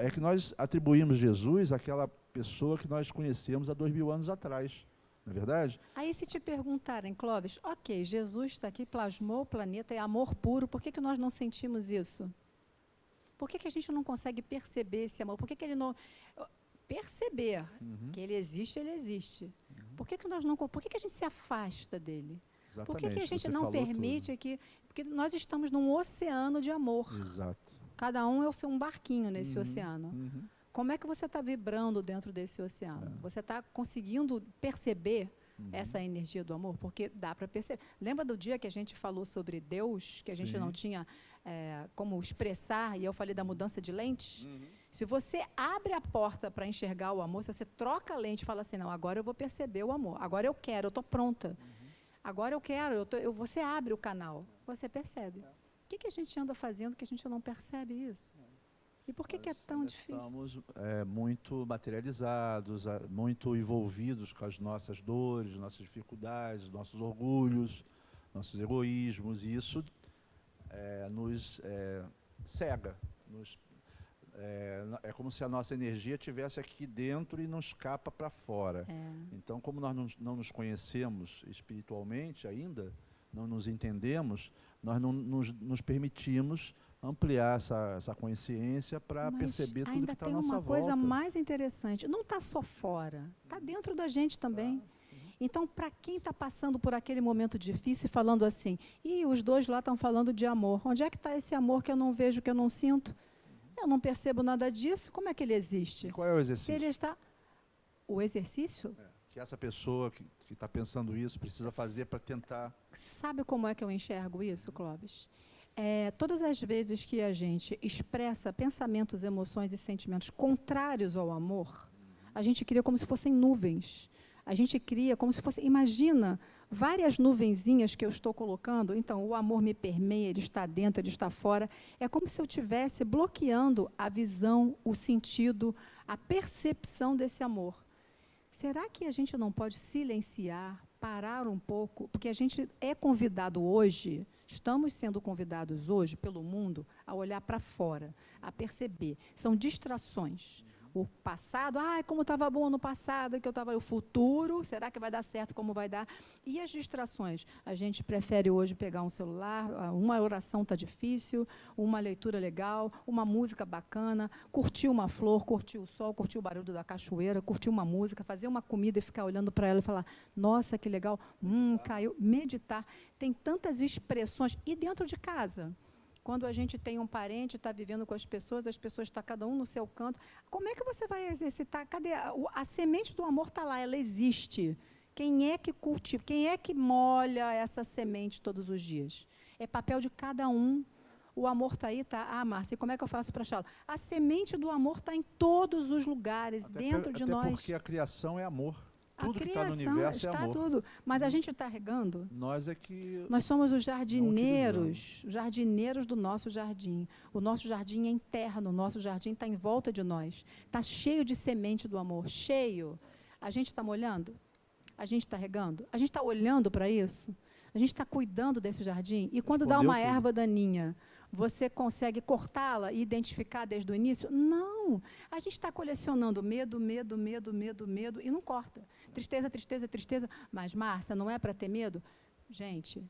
É que nós atribuímos Jesus àquela pessoa que nós conhecemos há 2000 anos atrás, não é verdade? Aí se te perguntarem, Clóvis, ok, Jesus está aqui, plasmou o planeta, é amor puro, por que nós não sentimos isso? Por que a gente não consegue perceber esse amor? Por que ele não... Perceber que ele existe, ele existe. Por que a gente se afasta dele? Por que a Exatamente, gente você não falou permite tudo. que... Porque nós estamos num oceano de amor. Exato. Cada um é o seu um barquinho nesse Uhum, oceano. uhum. Como é que você está vibrando dentro desse oceano? Você está conseguindo perceber essa energia do amor? Porque dá para perceber. Lembra do dia que a gente falou sobre Deus, que a gente não Sim. tinha como expressar, e eu falei da mudança de lente? Se você abre a porta para enxergar o amor, se você troca a lente e fala assim, não, agora eu vou perceber o amor, agora eu quero, eu estou pronta. Agora eu quero, você abre o canal, você percebe. O que a gente anda fazendo que a gente não percebe isso? E por que é Nós tão ainda difícil? estamos muito materializados, muito envolvidos com as nossas dores, nossas dificuldades, nossos orgulhos, nossos egoísmos, e isso nos cega. É como se a nossa energia estivesse aqui dentro e não escapa para fora. Então, como nós não nos conhecemos espiritualmente ainda, não nos entendemos, nós não nos permitimos ampliar essa consciência para Mas perceber tudo que ainda está à tem nossa uma coisa volta. mais interessante. Não está só fora, está dentro da gente também. Então, para quem está passando por aquele momento difícil e falando assim, e os dois lá estão falando de amor, onde é que está esse amor que eu não vejo, que eu não sinto? Eu não percebo nada disso, como é que ele existe? E qual é o Se exercício? ele está... O exercício? Que essa pessoa que está pensando isso precisa fazer para tentar... Sabe como é que eu enxergo isso, Clóvis? Todas as vezes que a gente expressa pensamentos, emoções e sentimentos contrários ao amor, a gente cria como se fossem nuvens. A gente cria como se fosse... Imagina várias nuvenzinhas que eu estou colocando. Então, o amor me permeia, ele está dentro, ele está fora. É como se eu estivesse bloqueando a visão, o sentido, a percepção desse amor. Será que a gente não pode silenciar, parar um pouco? Porque a gente é convidado hoje, estamos sendo convidados hoje pelo mundo a olhar para fora, a perceber. São distrações. O passado, como estava bom no passado, que eu estava. O futuro, será que vai dar certo, como vai dar? E as distrações? A gente prefere hoje pegar um celular, uma oração está difícil, uma leitura legal, uma música bacana, curtir uma flor, curtir o sol, curtir o barulho da cachoeira, curtir uma música, fazer uma comida e ficar olhando para ela e falar, nossa, que legal, caiu. Meditar. Tem tantas expressões. E dentro de casa? Quando a gente tem um parente, está vivendo com as pessoas estão cada um no seu canto. Como é que você vai exercitar? Cadê? A semente do amor está lá, ela existe. Quem é que cultiva? Quem é que molha essa semente todos os dias? É papel de cada um. O amor está aí, tá? Márcia, e como é que eu faço para achá-lo? A semente do amor está em todos os lugares, dentro de nós. Até porque a criação é amor. Tudo que está no criação universo é está amor. tudo. Mas a gente está regando? Nós é que Nós somos os jardineiros do nosso jardim. O nosso jardim é interno, o nosso jardim está em volta de nós. Está cheio de semente do amor, cheio. A gente está molhando? A gente está regando? A gente está olhando para isso? A gente está cuidando desse jardim? E quando dá uma erva daninha, você consegue cortá-la e identificar desde o início? Não. A gente está colecionando medo e não corta. Tristeza. Mas, Márcia, não é para ter medo? Gente,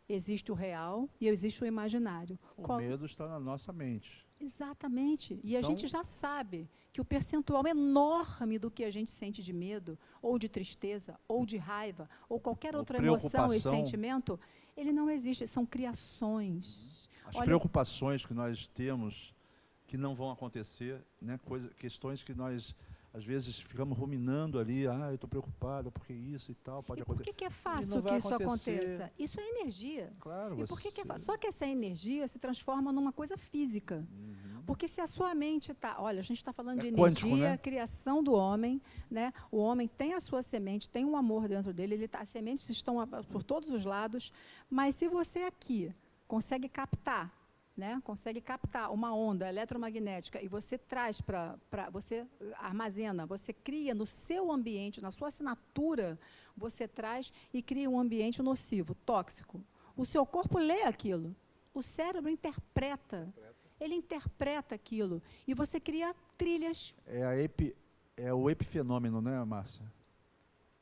existe o real e existe o imaginário. O medo está na nossa mente. Exatamente. E a gente já sabe que o percentual enorme do que a gente sente de medo, ou de tristeza, ou de raiva, ou qualquer outra emoção e sentimento, ele não existe. São criações. As preocupações que nós temos, que não vão acontecer, né? Questões que nós, às vezes, ficamos ruminando ali, eu estou preocupado, porque isso e tal, pode acontecer. Por que é fácil que isso aconteça? Isso é energia. Claro. E por que é fácil? Só que essa energia se transforma numa coisa física. Porque se a sua mente está... Olha, a gente está falando de energia, quântico, né? criação do homem, né? O homem tem a sua semente, tem um amor dentro dele, as sementes estão por todos os lados, mas se você aqui consegue captar, né? Consegue captar uma onda eletromagnética e você traz você armazena, você cria no seu ambiente, na sua assinatura, você traz e cria um ambiente nocivo, tóxico. O seu corpo lê aquilo, o cérebro interpreta, ele interpreta aquilo e você cria trilhas. É o epifenômeno, né, Márcia?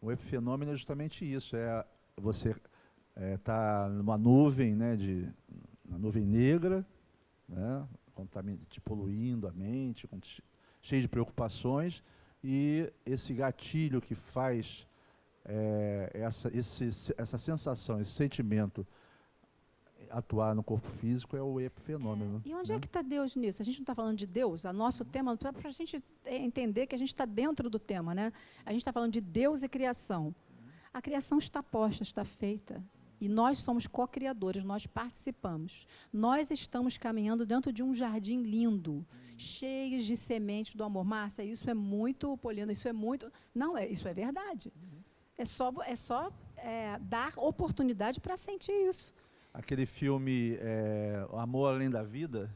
O epifenômeno é justamente isso, você está numa nuvem, né, uma nuvem negra, né, te poluindo a mente, cheio de preocupações, e esse gatilho que faz essa sensação, esse sentimento atuar no corpo físico é o epifenômeno. E onde é que está Deus nisso? A gente não está falando de Deus, o nosso tema, para a gente entender que a gente está dentro do tema, né? A gente está falando de Deus e criação. A criação está posta, está feita. E nós somos co-criadores, nós participamos. Nós estamos caminhando dentro de um jardim lindo, cheio de sementes do amor. Márcia, isso é muito, Poliana, isso é muito... Não, isso é verdade. É só dar oportunidade para sentir isso. Aquele filme O Amor Além da Vida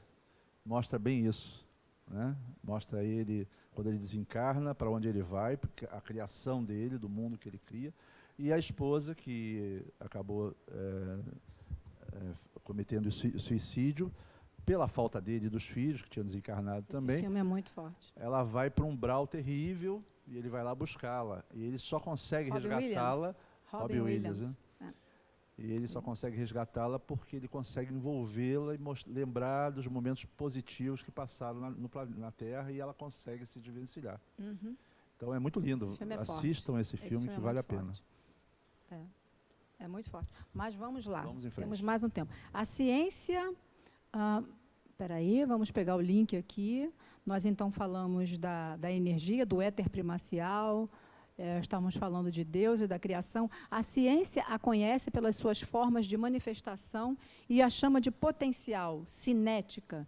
mostra bem isso, né? Mostra ele, quando ele desencarna, para onde ele vai, a criação dele, do mundo que ele cria, e a esposa que acabou cometendo suicídio pela falta dele e dos filhos, que tinham desencarnado também. Esse filme é muito forte. Ela vai para um umbral terrível e ele vai lá buscá-la. E ele só consegue resgatá-la... Robin Williams. Né? E ele só consegue resgatá-la porque ele consegue envolvê-la e lembrar dos momentos positivos que passaram na Terra, e ela consegue se desvencilhar. Então é muito lindo. Assistam esse filme que vale a pena. É muito forte. Mas vamos lá. Vamos em frente. Temos mais um tempo. A ciência... Espera aí, vamos pegar o link aqui. Nós então falamos da energia, do éter primacial. Estamos falando de Deus e da criação. A ciência a conhece pelas suas formas de manifestação e a chama de potencial, cinética,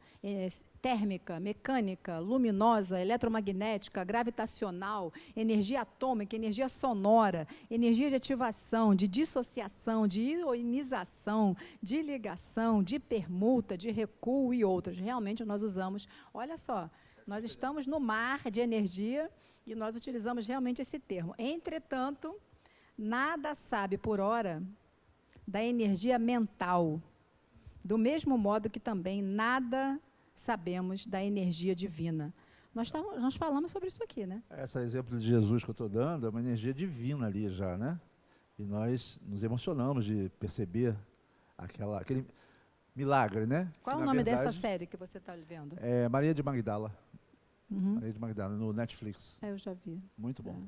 térmica, mecânica, luminosa, eletromagnética, gravitacional, energia atômica, energia sonora, energia de ativação, de dissociação, de ionização, de ligação, de permuta, de recuo e outras. Realmente nós usamos, olha só, nós estamos no mar de energia e nós utilizamos realmente esse termo. Entretanto, nada sabe por hora da energia mental, do mesmo modo que também nada sabemos da energia divina. Nós falamos sobre isso aqui, né? Esse exemplo de Jesus que eu estou dando é uma energia divina ali já, né? E nós nos emocionamos de perceber aquele milagre, né? Qual é o nome dessa série que você está vendo? É Maria de Magdala. Maria de Magdala, no Netflix. Eu já vi. Muito bom.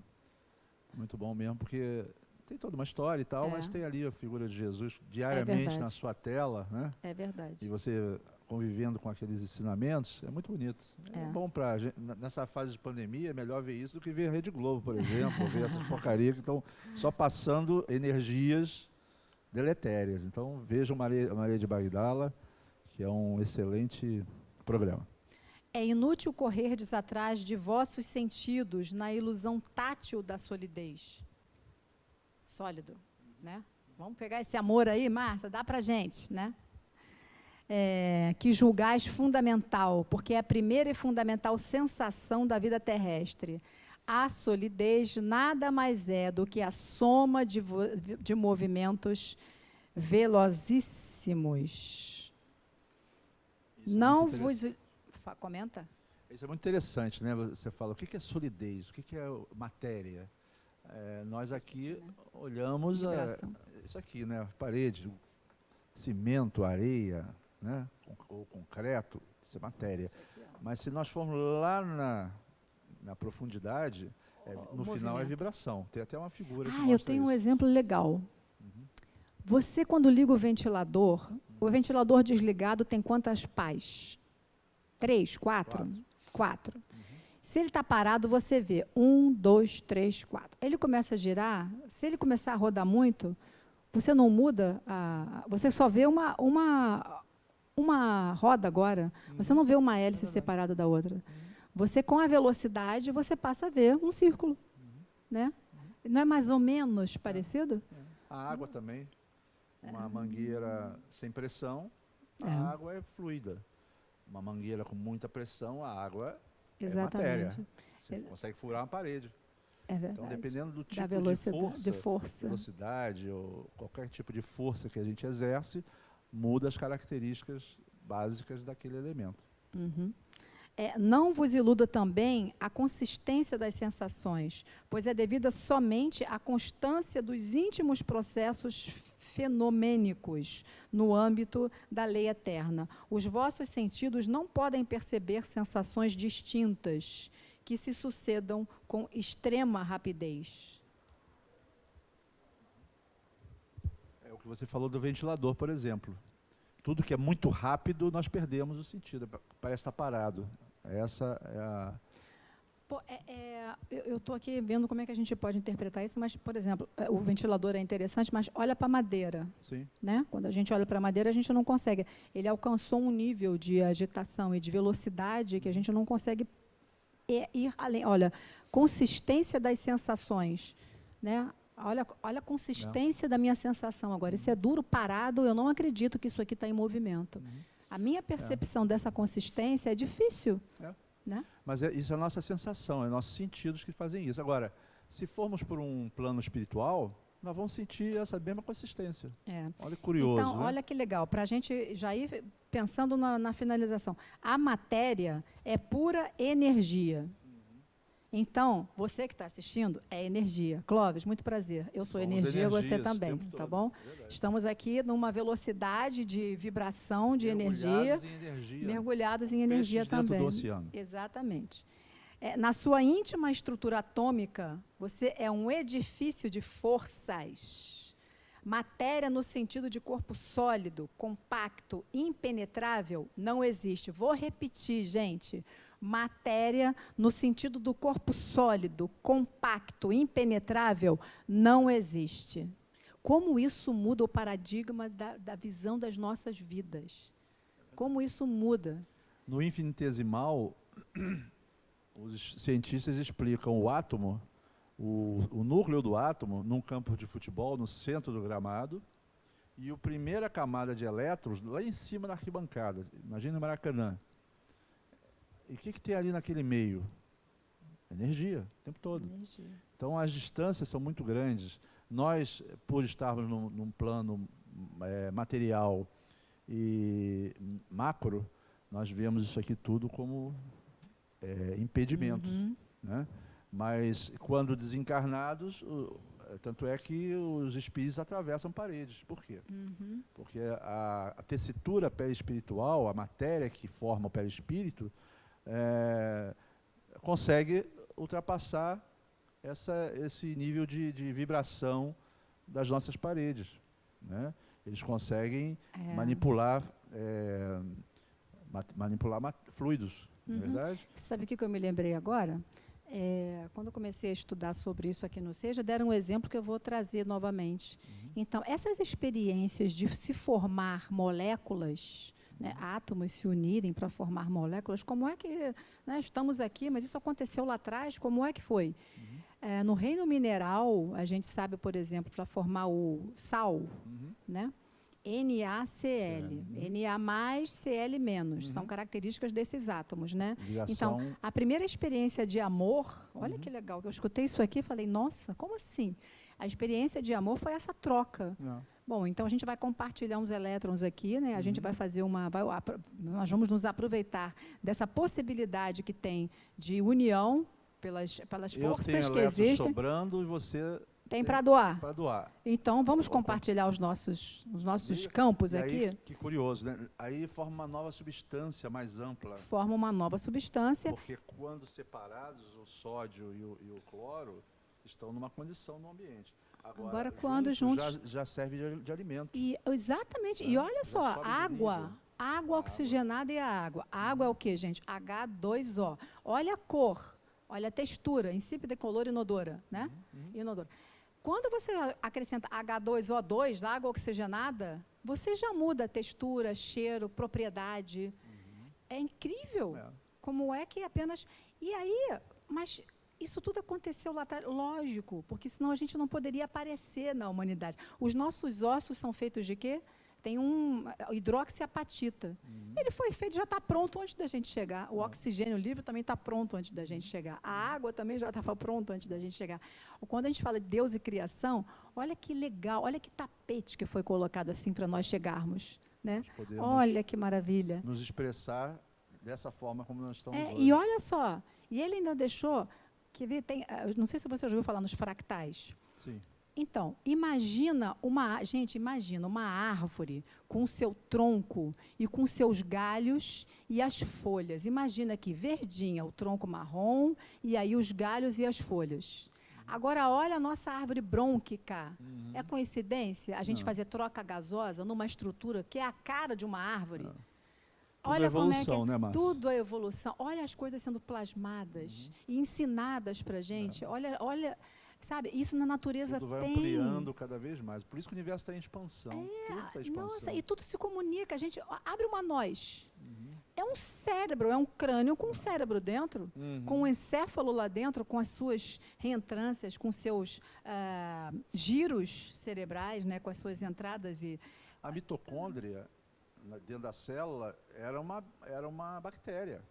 Muito bom mesmo, porque tem toda uma história e tal, mas tem ali a figura de Jesus diariamente na sua tela, né? É verdade. E você convivendo com aqueles ensinamentos, é muito bonito. É bom para nessa fase de pandemia, é melhor ver isso do que ver a Rede Globo, por exemplo, ou ver essas porcarias que estão só passando energias deletérias. Então, vejam Maria de Magdala, que é um excelente programa. É inútil correrdes atrás de vossos sentidos na ilusão tátil da solidez. Sólido, né? Vamos pegar esse amor aí, Márcia, dá pra gente, né? Que julgais fundamental, porque é a primeira e fundamental sensação da vida terrestre. A solidez nada mais é do que a soma de movimentos velozíssimos. Não vos... Comenta. Isso é muito interessante, né? Você fala, o que é solidez? O que é matéria? Nós aqui olhamos isso aqui, né? Parede, cimento, areia, né? Ou concreto, isso é matéria. Mas se nós formos lá na profundidade, no final é vibração. Tem até uma figura que mostra eu tenho um exemplo legal. Você, quando liga o ventilador desligado tem quantas pás? 3, 4? 4. Se ele está parado, você vê 1, 2, 3, 4. Ele começa a girar, se ele começar a rodar muito, você não muda, você só vê uma roda agora, você não vê uma hélice separada da outra. Você, com a velocidade, você passa a ver um círculo. Né? Não é mais ou menos parecido? A água também, uma mangueira sem pressão, a água é fluida. Uma mangueira com muita pressão, a água é matéria. Você consegue furar uma parede. É verdade. Então, dependendo do tipo da velocidade ou qualquer tipo de força que a gente exerce, muda as características básicas daquele elemento. Não vos iluda também a consistência das sensações, pois é devida somente à constância dos íntimos processos fenomênicos no âmbito da lei eterna. Os vossos sentidos não podem perceber sensações distintas que se sucedam com extrema rapidez. que você falou do ventilador, por exemplo. Tudo que é muito rápido, nós perdemos o sentido, parece estar parado. Essa é a... Pô, eu estou aqui vendo como é que a gente pode interpretar isso, mas, por exemplo, o ventilador é interessante, mas olha para a madeira. Sim. Né? Quando a gente olha para a madeira, a gente não consegue. Ele alcançou um nível de agitação e de velocidade que a gente não consegue ir além. Olha, consistência das sensações. Né? Olha a consistência da minha sensação agora. Isso é duro, parado, eu não acredito que isso aqui está em movimento. A minha percepção dessa consistência é difícil. Né? Mas isso é a nossa sensação, é nossos sentidos que fazem isso. Agora, se formos por um plano espiritual, nós vamos sentir essa mesma consistência. Olha que curioso. Então, né? olha que legal, para a gente já ir pensando na finalização. A matéria é pura energia. Então, você que está assistindo é energia. Clóvis, muito prazer. Eu sou energia, você também, tá bom? Estamos aqui numa velocidade de vibração, de energia. Mergulhados em energia também. Do oceano. Exatamente. Na sua íntima estrutura atômica, você é um edifício de forças. Matéria no sentido de corpo sólido, compacto, impenetrável, não existe. Vou repetir, gente. Matéria, no sentido do corpo sólido, compacto, impenetrável, não existe. Como isso muda o paradigma da visão das nossas vidas? Como isso muda? No infinitesimal, os cientistas explicam o átomo, o núcleo do átomo, num campo de futebol, no centro do gramado, e a primeira camada de elétrons lá em cima da arquibancada. Imagina o Maracanã. E o que tem ali naquele meio? Energia, o tempo todo. Energia. Então, as distâncias são muito grandes. Nós, por estarmos num plano material e macro, nós vemos isso aqui tudo como impedimentos. Né? Mas, quando desencarnados, tanto é que os espíritos atravessam paredes. Por quê? Porque a tessitura perispiritual, a matéria que forma o perispírito, consegue ultrapassar esse nível de vibração das nossas paredes. Né? Eles conseguem manipular fluidos, não é verdade? Sabe o que eu me lembrei agora? Quando eu comecei a estudar sobre isso aqui no SEJA, deram um exemplo que eu vou trazer novamente. Então, essas experiências de se formar moléculas, né, átomos se unirem para formar moléculas, como é que, né, estamos aqui, mas isso aconteceu lá atrás, como é que foi? No reino mineral, a gente sabe, por exemplo, para formar o sal, né, NaCl, Na+, Cl-, são características desses átomos, né? Então, a primeira experiência de amor, olha que legal, que eu escutei isso aqui e falei, nossa, como assim? A experiência de amor foi essa troca. Bom, então a gente vai compartilhar uns elétrons aqui, né? A gente vai fazer nós vamos nos aproveitar dessa possibilidade que tem de união pelas forças que existem. Sobrando e você tem para doar. Para doar. Então vamos compartilhar os nossos campos aqui. Que curioso, né? Aí forma uma nova substância mais ampla. Forma uma nova substância. Porque quando separados, o sódio e o cloro estão numa condição no ambiente. Agora quando juntos já serve de alimento. Exatamente. E olha só, água oxigenada e a água. A água é o que, gente? H2O. Olha a cor, olha a textura, insípida, incolor, inodora, né? Inodora. Quando você acrescenta H2O2, água oxigenada, você já muda a textura, cheiro, propriedade. É incrível. Como é que apenas... E aí, mas isso tudo aconteceu lá atrás, lógico, porque senão a gente não poderia aparecer na humanidade. Os nossos ossos são feitos de quê? Tem hidroxiapatita. Ele foi feito, já está pronto antes da gente chegar. O oxigênio livre também está pronto antes da gente chegar. A água também já estava pronta antes da gente chegar. Quando a gente fala de Deus e criação, olha que legal, olha que tapete que foi colocado assim para nós chegarmos. Né? Olha que maravilha. Nos expressar dessa forma como nós estamos hoje. E olha só, e ele ainda deixou... não sei se você já ouviu falar nos fractais. Sim. Então, imagina uma árvore com o seu tronco e com seus galhos e as folhas. Imagina aqui, verdinha, o tronco marrom e aí os galhos e as folhas. Agora, olha a nossa árvore brônquica. É coincidência a gente fazer troca gasosa numa estrutura que é a cara de uma árvore? Tudo Olha como é que evolução, né, Márcia? tudo é evolução. Olha as coisas sendo plasmadas e ensinadas para a gente. Olha, sabe, isso na natureza Tudo vai tem. ampliando cada vez mais. Por isso que o universo está em expansão. Tudo está em expansão. Nossa, e tudo se comunica. A gente abre uma nós. É um cérebro, é um crânio com um cérebro dentro, com um encéfalo lá dentro, com as suas reentrâncias, com seus giros cerebrais, né, com as suas entradas e A mitocôndria, dentro da célula, era uma bactéria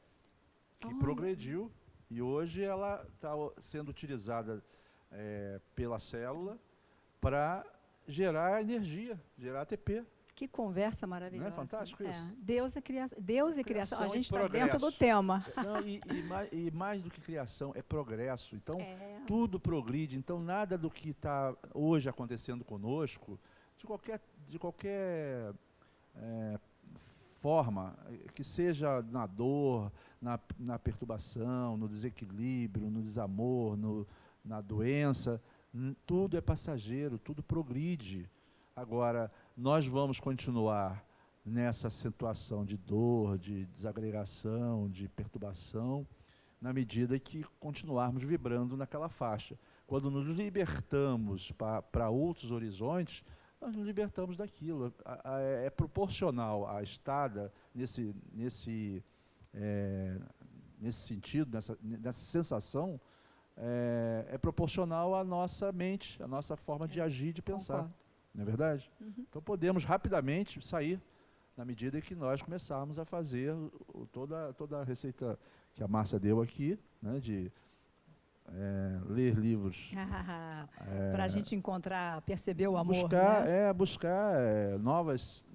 que progrediu e hoje ela está sendo utilizada pela célula para gerar energia, gerar ATP. que conversa maravilhosa. Não é fantástico isso? Deus e criação. A Criação e gente está progresso. dentro do tema. Não, e mais do que criação, é progresso. Então, tudo progride. Então, nada do que está hoje acontecendo conosco, de qualquer forma, que seja na dor, na perturbação, no desequilíbrio, no desamor, na doença, tudo é passageiro, tudo progride. Agora, nós vamos continuar nessa situação de dor, de desagregação, de perturbação, na medida que continuarmos vibrando naquela faixa. Quando nos libertamos para outros horizontes, nós nos libertamos daquilo. É proporcional à estada nesse sentido, nessa sensação, é proporcional à nossa mente, à nossa forma de agir, de pensar. Concordo. Não é verdade? Então podemos rapidamente sair na medida que nós começarmos a fazer toda a receita que a Márcia deu aqui, né, de ler livros. Para a gente encontrar, perceber o amor. Buscar novas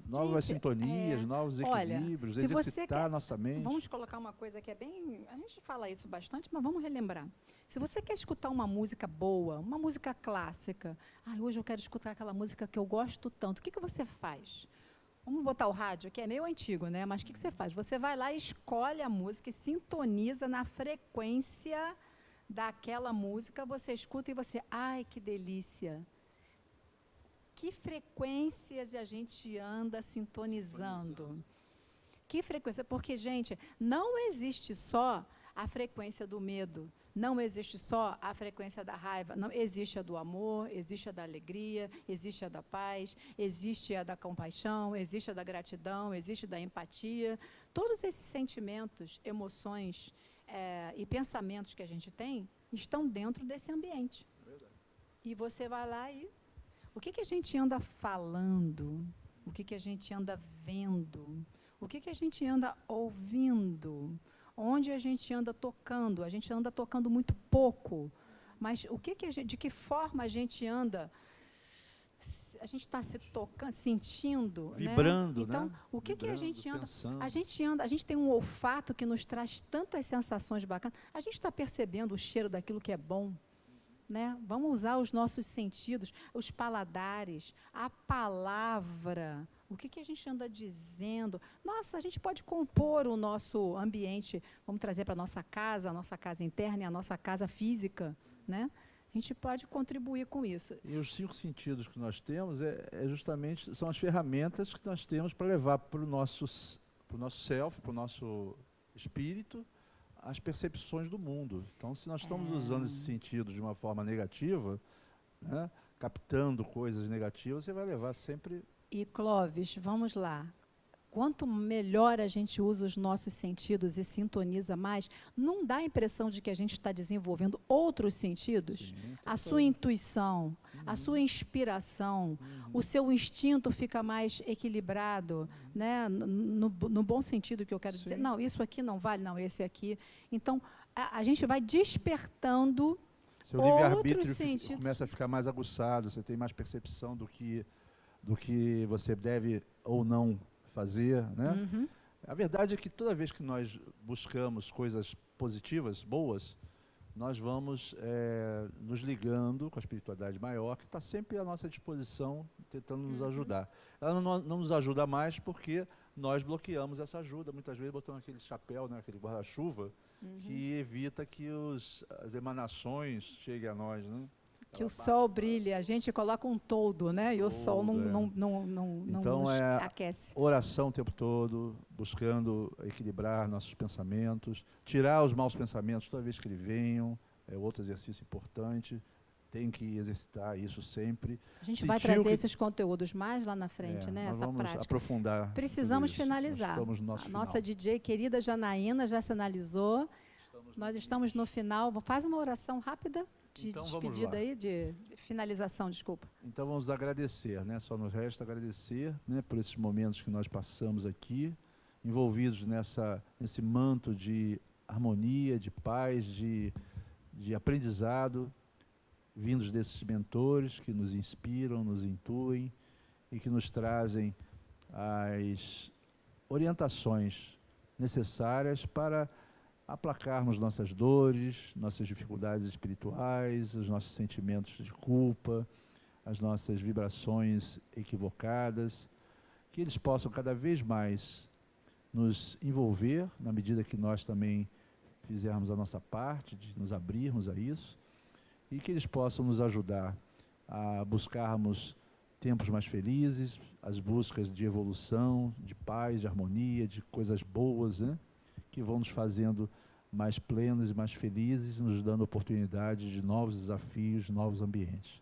sintonias, novos equilíbrios, se você exercitar a nossa mente. Vamos colocar uma coisa que é bem... A gente fala isso bastante, mas vamos relembrar. Se você quer escutar uma música boa, uma música clássica, hoje eu quero escutar aquela música que eu gosto tanto, o que você faz? Vamos botar o rádio, que é meio antigo, né? Mas o que você faz? Você vai lá, escolhe a música e sintoniza na frequência daquela música, você escuta e você... Ai, que delícia! Que frequências a gente anda sintonizando? Que frequência? Porque, gente, não existe só a frequência do medo, não existe só a frequência da raiva, não existe a do amor, existe a da alegria, existe a da paz, existe a da compaixão, existe a da gratidão, existe a da empatia. Todos esses sentimentos, emoções e pensamentos que a gente tem estão dentro desse ambiente. E você vai lá e... O que a gente anda falando? O que a gente anda vendo? O que a gente anda ouvindo? Onde a gente anda tocando? A gente anda tocando muito pouco. Mas de que forma a gente anda? A gente está se tocando, sentindo, vibrando, né? Então, né? O que a gente anda? Pensando. A gente tem um olfato que nos traz tantas sensações bacanas. A gente está percebendo o cheiro daquilo que é bom. Né? Vamos usar os nossos sentidos, os paladares, a palavra, o que a gente anda dizendo. Nossa, a gente pode compor o nosso ambiente, vamos trazer para a nossa casa interna e a nossa casa física, né? A gente pode contribuir com isso. E os 5 sentidos que nós temos justamente são as ferramentas que nós temos para levar para o nosso self, para o nosso espírito, as percepções do mundo. Então, se nós estamos usando esse sentido de uma forma negativa, né, captando coisas negativas, você vai levar sempre... E, Clóvis, vamos lá. Quanto melhor a gente usa os nossos sentidos e sintoniza mais, não dá a impressão de que a gente está desenvolvendo outros sentidos? Sim, a sua intuição, a sua inspiração, o seu instinto fica mais equilibrado, né? No bom sentido que eu quero dizer. Não, isso aqui não vale, não, esse aqui. Então, a gente vai despertando seu livre-arbítrio começa a ficar mais aguçado, você tem mais percepção do que você deve ou não fazer, né? A verdade é que toda vez que nós buscamos coisas positivas, boas, nós vamos nos ligando com a espiritualidade maior, que está sempre à nossa disposição, tentando nos ajudar. Ela não nos ajuda mais porque nós bloqueamos essa ajuda, muitas vezes botando aquele chapéu, né, aquele guarda-chuva, que evita que as emanações cheguem a nós, né? Que o sol brilhe, a gente coloca um toldo, né? E o sol não Então, nos aquece. Oração o tempo todo, buscando equilibrar nossos pensamentos, tirar os maus pensamentos toda vez que eles venham, é outro exercício importante, tem que exercitar isso sempre. A gente vai trazer esses conteúdos mais lá na frente, né? Nós essa vamos prática. Aprofundar. Precisamos finalizar. A nossa DJ querida Janaína já sinalizou. Nós estamos no final. Faz uma oração rápida de despedida aí, de finalização, desculpa. Então vamos agradecer, né? Só nos resta agradecer, né, por esses momentos que nós passamos aqui, envolvidos nesse manto de harmonia, de paz, de aprendizado, vindos desses mentores que nos inspiram, nos intuem e que nos trazem as orientações necessárias para aplacarmos nossas dores, nossas dificuldades espirituais, os nossos sentimentos de culpa, as nossas vibrações equivocadas, que eles possam cada vez mais nos envolver, na medida que nós também fizermos a nossa parte, de nos abrirmos a isso, e que eles possam nos ajudar a buscarmos tempos mais felizes, as buscas de evolução, de paz, de harmonia, de coisas boas, né? Que vão nos fazendo mais plenos e mais felizes, nos dando oportunidade de novos desafios, novos ambientes.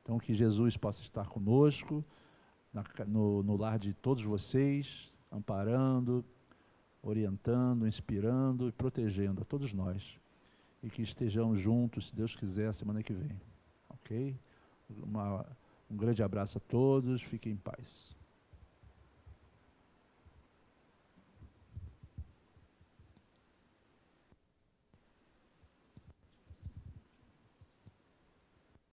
Então, que Jesus possa estar conosco, no lar de todos vocês, amparando, orientando, inspirando e protegendo a todos nós. E que estejamos juntos, se Deus quiser, semana que vem. Ok? Um grande abraço a todos, fiquem em paz.